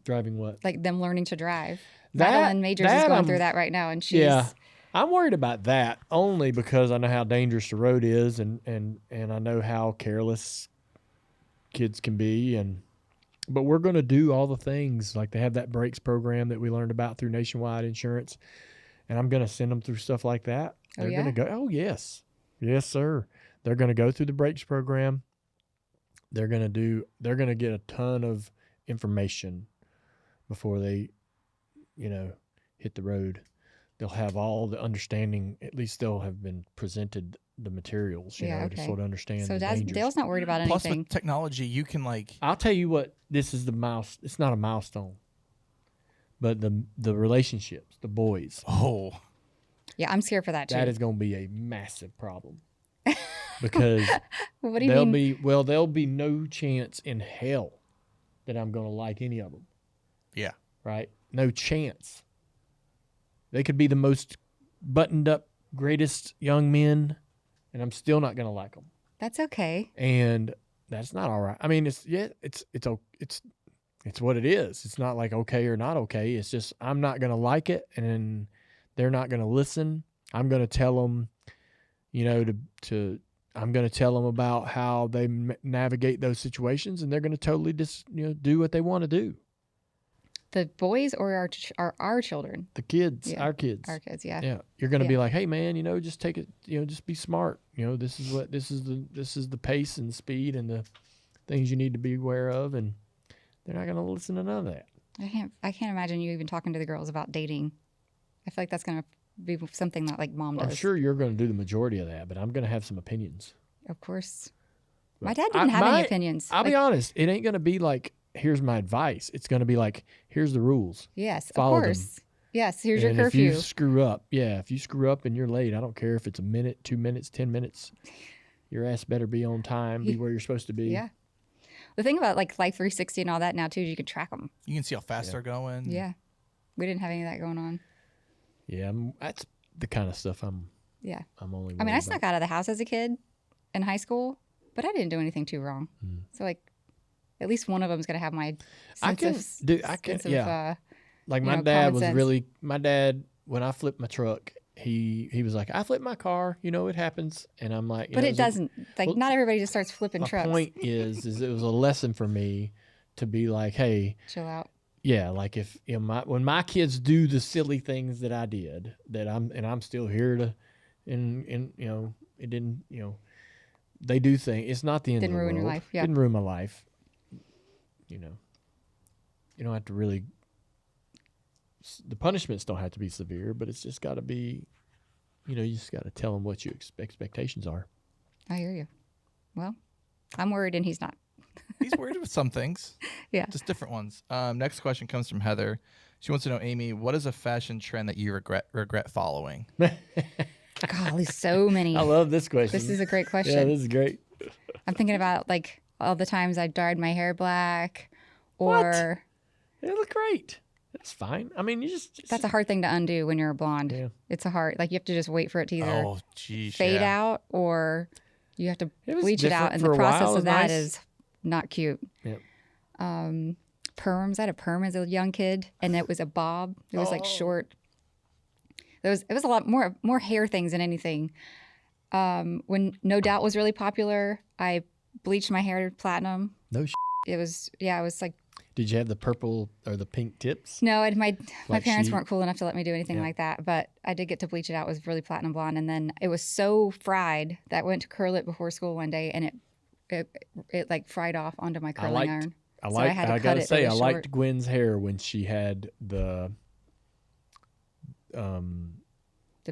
Driving what? Like them learning to drive. Madeline Majors is going through that right now, and she's... Yeah. I'm worried about that only because I know how dangerous the road is and I know how careless kids can be. But we're going to do all the things. Like they have that brakes program that we learned about through Nationwide Insurance. And I'm going to send them through stuff like that. They're going to go, oh, yes. Yes, sir. They're going to go through the brakes program. They're going to get a ton of information before they, hit the road. They'll have all the understanding. At least they'll have been presented the materials, to sort of understand. So Dale's not worried about anything. Plus, with technology, you can I'll tell you what. This is it's not a milestone, but the relationships, the boys. Oh, yeah, I'm scared for that too. That is going to be a massive problem because what do you mean? There'll be no chance in hell that I'm going to like any of them. Yeah. Right. No chance. They could be the most buttoned up, greatest young men, and I'm still not going to like them. That's okay. And that's not all right. I mean, it's what it is. It's not like okay or not okay. It's just I'm not going to like it, and then they're not going to listen. I'm going to tell them, I'm going to tell them about how they navigate those situations, and they're going to totally just do what they want to do. The boys or our children? The kids, our kids. Our kids, yeah. Yeah. You're going to be like, hey man, just take it, just be smart. This is the pace and the speed and the things you need to be aware of, and they're not going to listen to none of that. I can't imagine you even talking to the girls about dating. I feel like that's going to be something that like mom does. I'm sure you're going to do the majority of that, but I'm going to have some opinions. Of course. My dad didn't have any opinions. I'll be honest. It ain't going to be like, here's my advice. It's going to be like, here's the rules. Yes, Follow of course. them. Yes, here's your curfew. If you screw up and you're late, I don't care if it's a minute, 2 minutes, 10 minutes. Your ass better be on time, be where you're supposed to be. Yeah. The thing about like Life 360 and all that now too is you can track them. You can see how fast they're going. Yeah. We didn't have any of that going on. Yeah, that's the kind of stuff I'm only I snuck out of the house as a kid in high school, but I didn't do anything too wrong. So like at least one of them is going to have my sense like my dad was really, when I flipped my truck, he was like, I flipped my car, it happens. And I'm like, but it doesn't, not everybody just starts flipping trucks. My point is it was a lesson for me to be like, hey, chill out. Yeah. Like if, when my kids do the silly things that I did, I'm still here to, it didn't, they do things. It's not the end of the world. Didn't ruin your life. Yeah. Didn't ruin my life. You don't have to really, the punishments don't have to be severe, but it's just got to be, you just got to tell them what your expectations are. I hear you. Well, I'm worried and he's not. He's worried with some things. Yeah. Just different ones. Next question comes from Heather. She wants to know, Amy, what is a fashion trend that you regret following? Golly, so many. I love this question. This is a great question. Yeah, this is great. I'm thinking about like all the times I dyed my hair black or... They look great. That's fine. I mean, that's a hard thing to undo when you're a blonde. Yeah. It's a hard, you have to just wait for it to either fade out or you have to bleach it out. And the process of that is not cute. Yep. Perms. I had a perm as a young kid, and it was a bob. It was like short. It was a lot more hair things than anything. When No Doubt was really popular, I bleached my hair platinum. No It was like. Did you have the purple or the pink tips? No, and my Like parents weren't cool enough to let me do anything like that. But I did get to bleach it out. It was really platinum blonde, and then it was so fried that I went to curl it before school one day, and it like fried off onto my curling iron. I gotta say, I liked Gwen's hair when she had the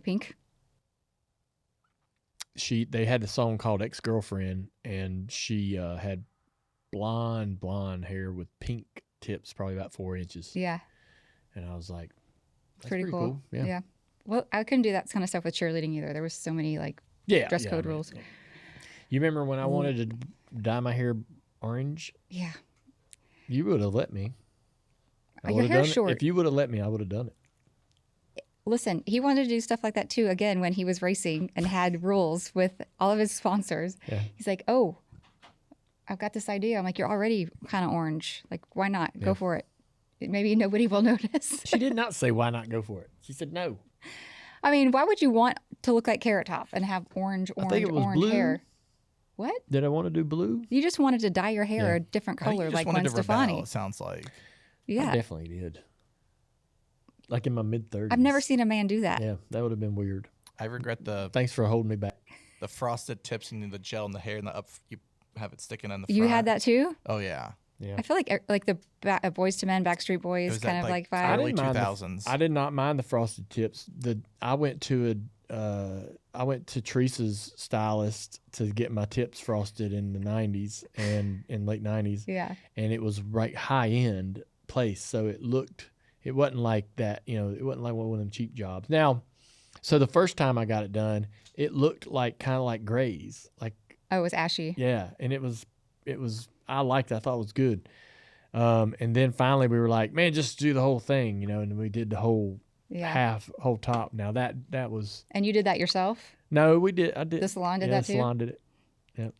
pink. They had the song called Ex-Girlfriend, and she had blonde hair with pink tips, probably about 4 inches. Yeah. And I was like, that's pretty cool. Yeah. Well, I couldn't do that kind of stuff with cheerleading either. There was so many like dress code rules. Yeah. You remember when I wanted to dye my hair orange? Yeah. You would have let me. Your hair's short. If you would have let me, I would have done it. Listen, he wanted to do stuff like that too, again, when he was racing and had rules with all of his sponsors. Yeah. He's like, oh, I've got this idea. I'm like, you're already kind of orange. Like, why not? Go for it. Maybe nobody will notice. She did not say, why not go for it? She said no. I mean, why would you want to look like Carrot Top and have orange blue. hair? What? Did I want to do blue? You just wanted to dye your hair a different color, like Gwen Stefani. It sounds like. Yeah. I definitely did. Like in my mid-30s. I've never seen a man do that. Yeah, that would have been weird. I regret Thanks for holding me back. the frosted tips and the gel in the hair and the up. You have it sticking on the. You front. had that too? Oh yeah. Yeah. I feel like the Boys to Men, Backstreet Boys kind of like vibe. Early 2000s. I did not mind the frosted tips. I went to Teresa's stylist to get my tips frosted in the 90s and in late 90s. Yeah. And it was right high end place, so it wasn't like that, it wasn't like one of them cheap jobs. Now, so the first time I got it done, it looked like kind of like grays, like it was ashy. Yeah, and it was I liked it. I thought it was good. And then finally we were like, man, just do the whole thing, and we did the whole whole top. Now that was. And you did that yourself? No, we did. I did. The salon did that too? The salon did it. Yep.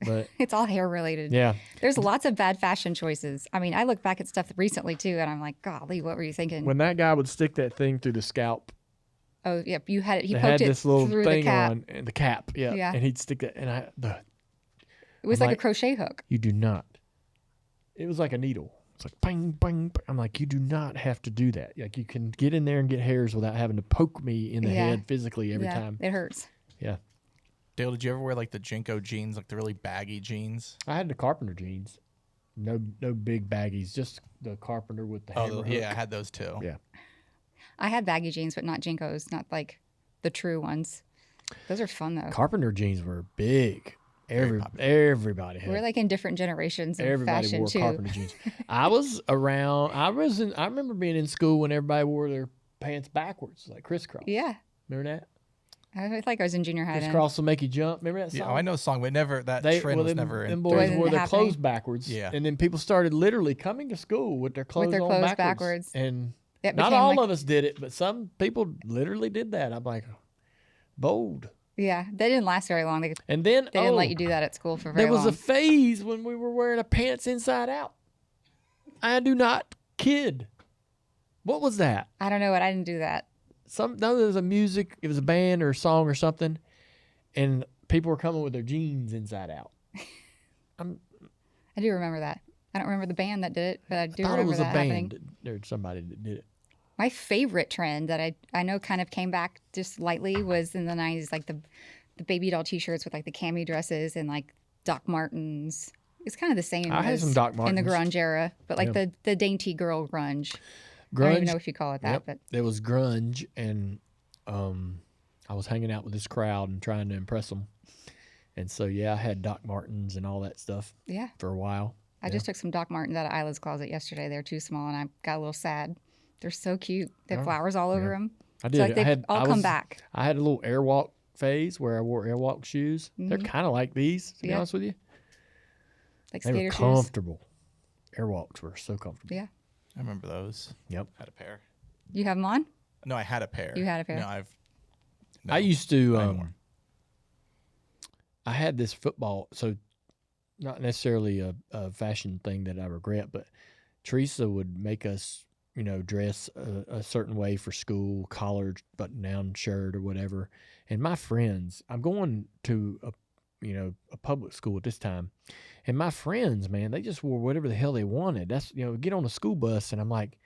But it's all hair related. Yeah. There's lots of bad fashion choices. I mean, I look back at stuff recently too, and I'm like, golly, what were you thinking? When that guy would stick that thing through the scalp. Oh, yep. You had it. He poked it this little through thing the cap. on and the cap. Yeah. Yeah. And he'd stick that, and it was like a crochet hook. You do not. It was like a needle. It's like bang, bang, bang. I'm like, you do not have to do that. Like, you can get in there and get hairs without having to poke me in the head physically every time. It hurts. Yeah. Dale, did you ever wear like the Jinko jeans, like the really baggy jeans? I had the carpenter jeans. No big baggies, just the carpenter with the hammer hook. Yeah, I had those too. Yeah. I had baggy jeans, but not Jinkos, not like the true ones. Those are fun though. Carpenter jeans were big. Everybody had. We're like in different generations of Everybody fashion wore too. carpenter jeans. I remember being in school when everybody wore their pants backwards, like crisscross. Yeah. Remember that? I feel like I was in junior high then. Crisscross will make you jump. Remember that song? Yeah, I know a song, but trend was never in. Them boys wore their happening. clothes backwards. Yeah. And then people started literally coming to school with their clothes on backwards. And not all of us did it, but some people literally did that. I'm like, bold. Yeah, they didn't last very long. They didn't let you do that at school for very long. There was a phase when we were wearing our pants inside out. I do not kid. What was that? I don't know. I didn't do that. There was it was a band or a song or something, and people were coming with their jeans inside out. I do remember that. I don't remember the band that did it, but I do remember it was that a band. happening. There's somebody that did it. My favorite trend that I know kind of came back just lightly was in the 90s, like the baby doll T-shirts with like the cami dresses and like Doc Martens. It's kind of the same I had some Doc Martens in the grunge era, but like the dainty girl grunge. I don't even know if you call it that. Yep. But it was grunge, and I was hanging out with this crowd and trying to impress them. And so, I had Doc Martens and all that stuff for a while. I just took some Doc Martens out of Isla's closet yesterday. They're too small, and I got a little sad. They're so cute. They have flowers all over them. I did. So like they've all come back. I had a little airwalk phase where I wore airwalk shoes. Mm-hmm. They're kind of like these, to be honest with you. Like they skater were shoes. Comfortable. Airwalks were so comfortable. Yeah. I remember those. Yep. Had a pair. You have them on? No, I had a pair. You had a pair? No, I used to. I had this football. So not necessarily a fashion thing that I regret, but Teresa would make us, dress a certain way for school, collared button-down shirt or whatever. And my friends, I'm going to a public school at this time, and my friends, man, they just wore whatever the hell they wanted. That's, get on a school bus, and I'm like,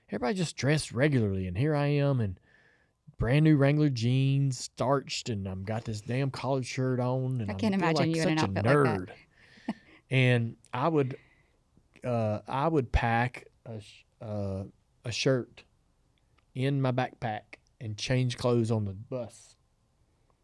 everybody just dressed regularly, and here I am, and brand new Wrangler jeans, starched, and I've got this damn collared shirt on, and I can't feel imagine like you such in an a outfit nerd. like that. And I would pack a shirt in my backpack and change clothes on the bus.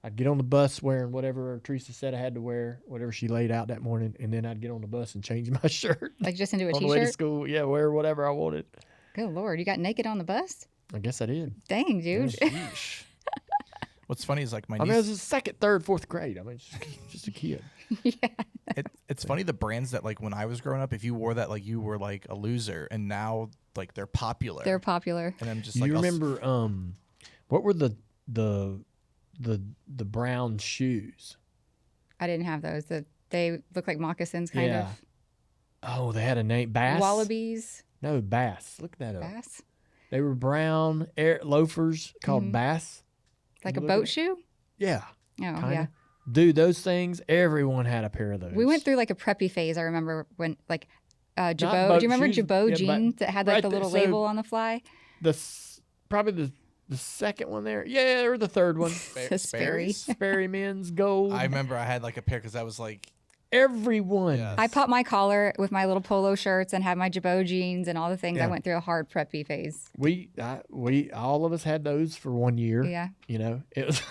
I'd get on the bus wearing whatever Teresa said I had to wear, whatever she laid out that morning, and then I'd get on the bus and change my shirt. Like just into a on the way to t-shirt? school. Yeah, wear whatever I wanted. Good Lord. You got naked on the bus? I guess I did. Dang, dude. Sheesh. What's funny is like my I mean, niece. it was second, third, fourth grade. I mean, just a kid. Yeah. It's funny the brands that like when I was growing up, if you wore that, like you were like a loser, and now like they're popular. They're popular. And I'm just Do like, you remember what were the brown shoes? I didn't have those. They look like moccasins, kind of. Oh, they had a name. Bass? Wallabies. No, Bass. Look that up. Bass. They were brown loafers called Bass. Like a Look boat at- shoe? Yeah. Oh, Kinda. yeah. Dude, those things, everyone had a pair of those. We went through like a preppy phase. I remember when like Jabot. boat Do you remember shoes, Jabot yeah, but jeans that had like right the there, little so- label on the fly? Probably the second one there. Yeah, or the third one. Sperry. Sperry Men's Gold. I remember I had like a pair because I was like, Everyone. Yeah. I popped my collar with my little polo shirts and had my Jabot jeans and all the things. Yeah. I went through a hard preppy phase. We all of us had those for 1 year. Yeah. It was.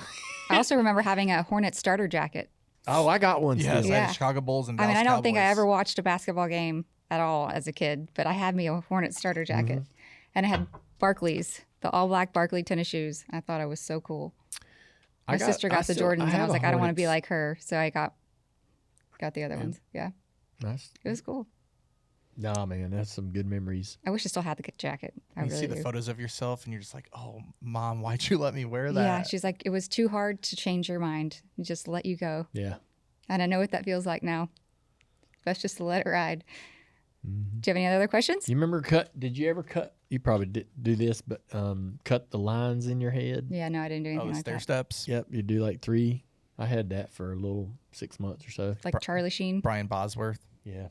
I also remember having a Hornet starter jacket. Oh, I got one. yes, Still. I Yeah. had Chicago Bulls and I mean, Dallas I don't think I Cowboys. ever watched a basketball game at all as a kid, but I had me a Hornet starter jacket. And I had Barclays, the all black Barkley tennis shoes. I thought I was so cool. My sister got the Jordans, and I was like, I don't want to be like her. So I got the other ones. Yeah. Nice. It was cool. Nah, man, that's some good memories. I wish I still had the jacket. I You really see the do. photos of yourself, and you're just like, oh, Mom, why'd you let me wear that? Yeah, she's like, it was too hard to change your mind. You just let you go. Yeah. And I know what that feels like now. Best just to let it ride. Mm-hmm. Do you have any other questions? You remember did you ever cut, you probably did do this, but cut the lines in your head? Yeah, no, I didn't do anything Oh, the like stair that. steps. Yep, you do like 3. I had that for a little 6 months or so. Like Charlie Sheen. Brian Bosworth. Yeah.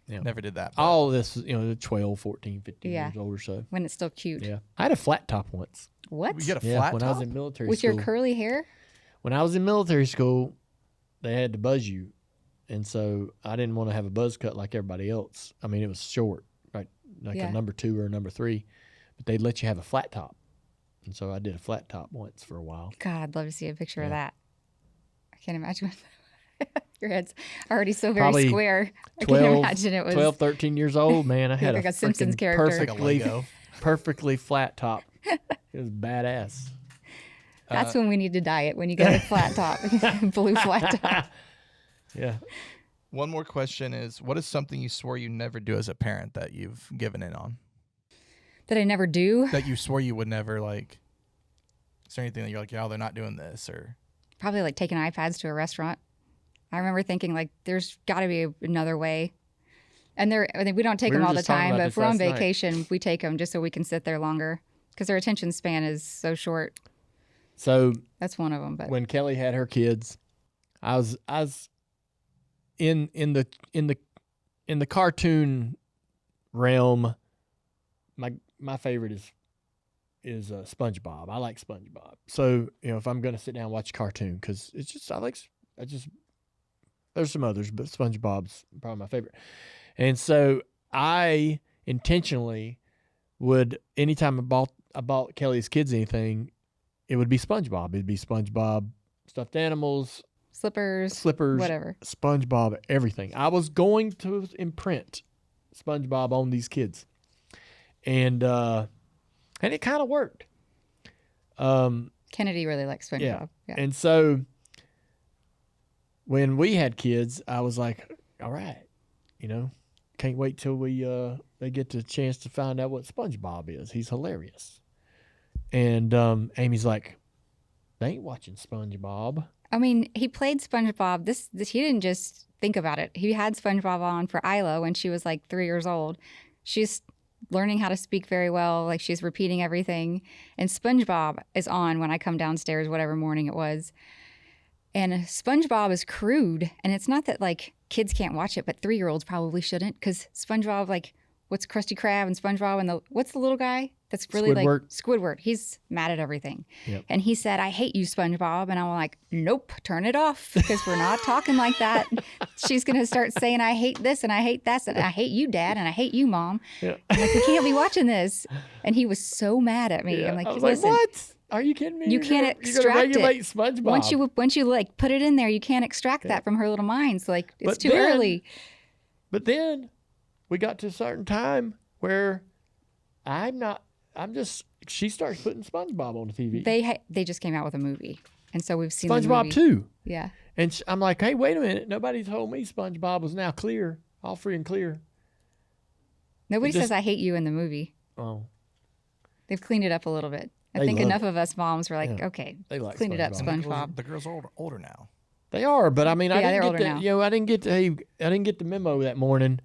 Yeah. Never did that. but- All this, 12, 14, 15 Yeah. years old or so. When it's still cute. Yeah. I had a flat top once. What? You got a Yeah, flat when top? I was in military With school. your curly hair? When I was in military school, they had to buzz you. And so I didn't want to have a buzz cut like everybody else. I mean, it was short, right? Like Yeah. a number 2 or a number 3. But they'd let you have a flat top. And so I did a flat top once for a while. God, I'd love to see a picture of Yeah. that. I can't imagine. Your head's already so very Probably square. I 12, can't imagine it was. 12, 13 years old, man. I had like a Simpsons freaking character. Like a Lego. perfectly flat top. It was badass. That's when we need to diet, when you get a flat top, blue flat top. Yeah. One more question is, what is something you swore you never do as a parent that you've given in on? That I never do. That you swore you would never, like, is there anything that you're like, yeah, they're not doing this, or? Probably like taking iPads to a restaurant. I remember thinking like, there's got to be another way. And we don't take We them were all the just talking time, about but this if we're on last night. vacation, we take them just so we can sit there longer because their attention span is so short. So That's one of them. But when Kelly had her kids, I was in the cartoon realm. My favorite is SpongeBob. I like SpongeBob. So if I'm gonna sit down and watch a cartoon, because it's just there's some others, but SpongeBob's probably my favorite. And so I intentionally would, anytime I bought Kelly's kids anything, it would be SpongeBob. It'd be SpongeBob stuffed animals, slippers, whatever. SpongeBob, everything. I was going to imprint SpongeBob on these kids, and it kind of worked. Kennedy really likes SpongeBob. Yeah. And so when we had kids, I was like, all right, can't wait till they get the chance to find out what SpongeBob is. He's hilarious. And Amy's like, they ain't watching SpongeBob. I mean, he played SpongeBob. This he didn't just think about it. He had SpongeBob on for Isla when she was like 3 years old. She's learning how to speak very well. Like she's repeating everything. And SpongeBob is on when I come downstairs, whatever morning it was. And SpongeBob is crude. And it's not that like kids can't watch it, but 3-year-olds probably shouldn't. Because SpongeBob, like, what's Krusty Krab and SpongeBob and what's the little guy that's really Squidward. like Squidward? He's mad at everything. Yep. And he said, I hate you, SpongeBob. And I'm like, nope, turn it off because we're not talking like that. She's going to start saying, I hate this and I hate that and I hate you, Dad, and I hate you, Mom. Yeah. I'm like, we can't be watching this. And he was so mad at me. Yeah. I'm like, I was listen, like, what? Are you kidding me? You can't extract you're gonna regulate it. SpongeBob. Once you like put it in there, you can't extract that from her little mind. So like, it's too early. But then we got to a certain time where she starts putting SpongeBob on the TV. They just came out with a movie. And so we've seen SpongeBob the movie. too. Yeah. And I'm like, hey, wait a minute. Nobody told me SpongeBob was now clear, all free and clear. Nobody says I hate you in the movie. Oh. They've cleaned it up a little bit. I They think love enough of us moms were like, okay, They like clean it up, SpongeBob. SpongeBob. The girls are older now. They are, but I mean, Yeah, I they're didn't older get now. the, I didn't get the memo that morning.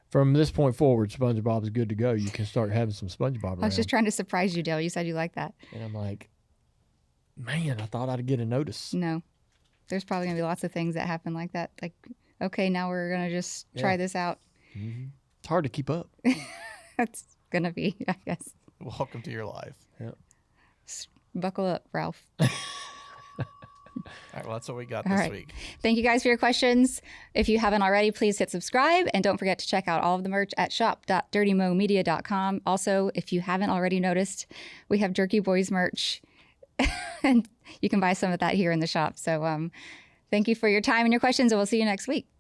From this point forward, SpongeBob's good to go. You can start having some SpongeBob around. I was just trying to surprise you, Dale. You said you like that. And I'm like, man, I thought I'd get a notice. No. There's probably going to be lots of things that happen like that. Like, okay, now we're going to just try this out. Mm-hmm. It's hard to keep up. That's going to be, I guess. Welcome to your life. Yep. Buckle up, Ralph. All right, well, that's what we got All this right. week. Thank you guys for your questions. If you haven't already, please hit subscribe. And don't forget to check out all of the merch at shop.dirtymomedia.com. Also, if you haven't already noticed, we have Jerky Boys merch. And you can buy some of that here in the shop. So thank you for your time and your questions. And we'll see you next week.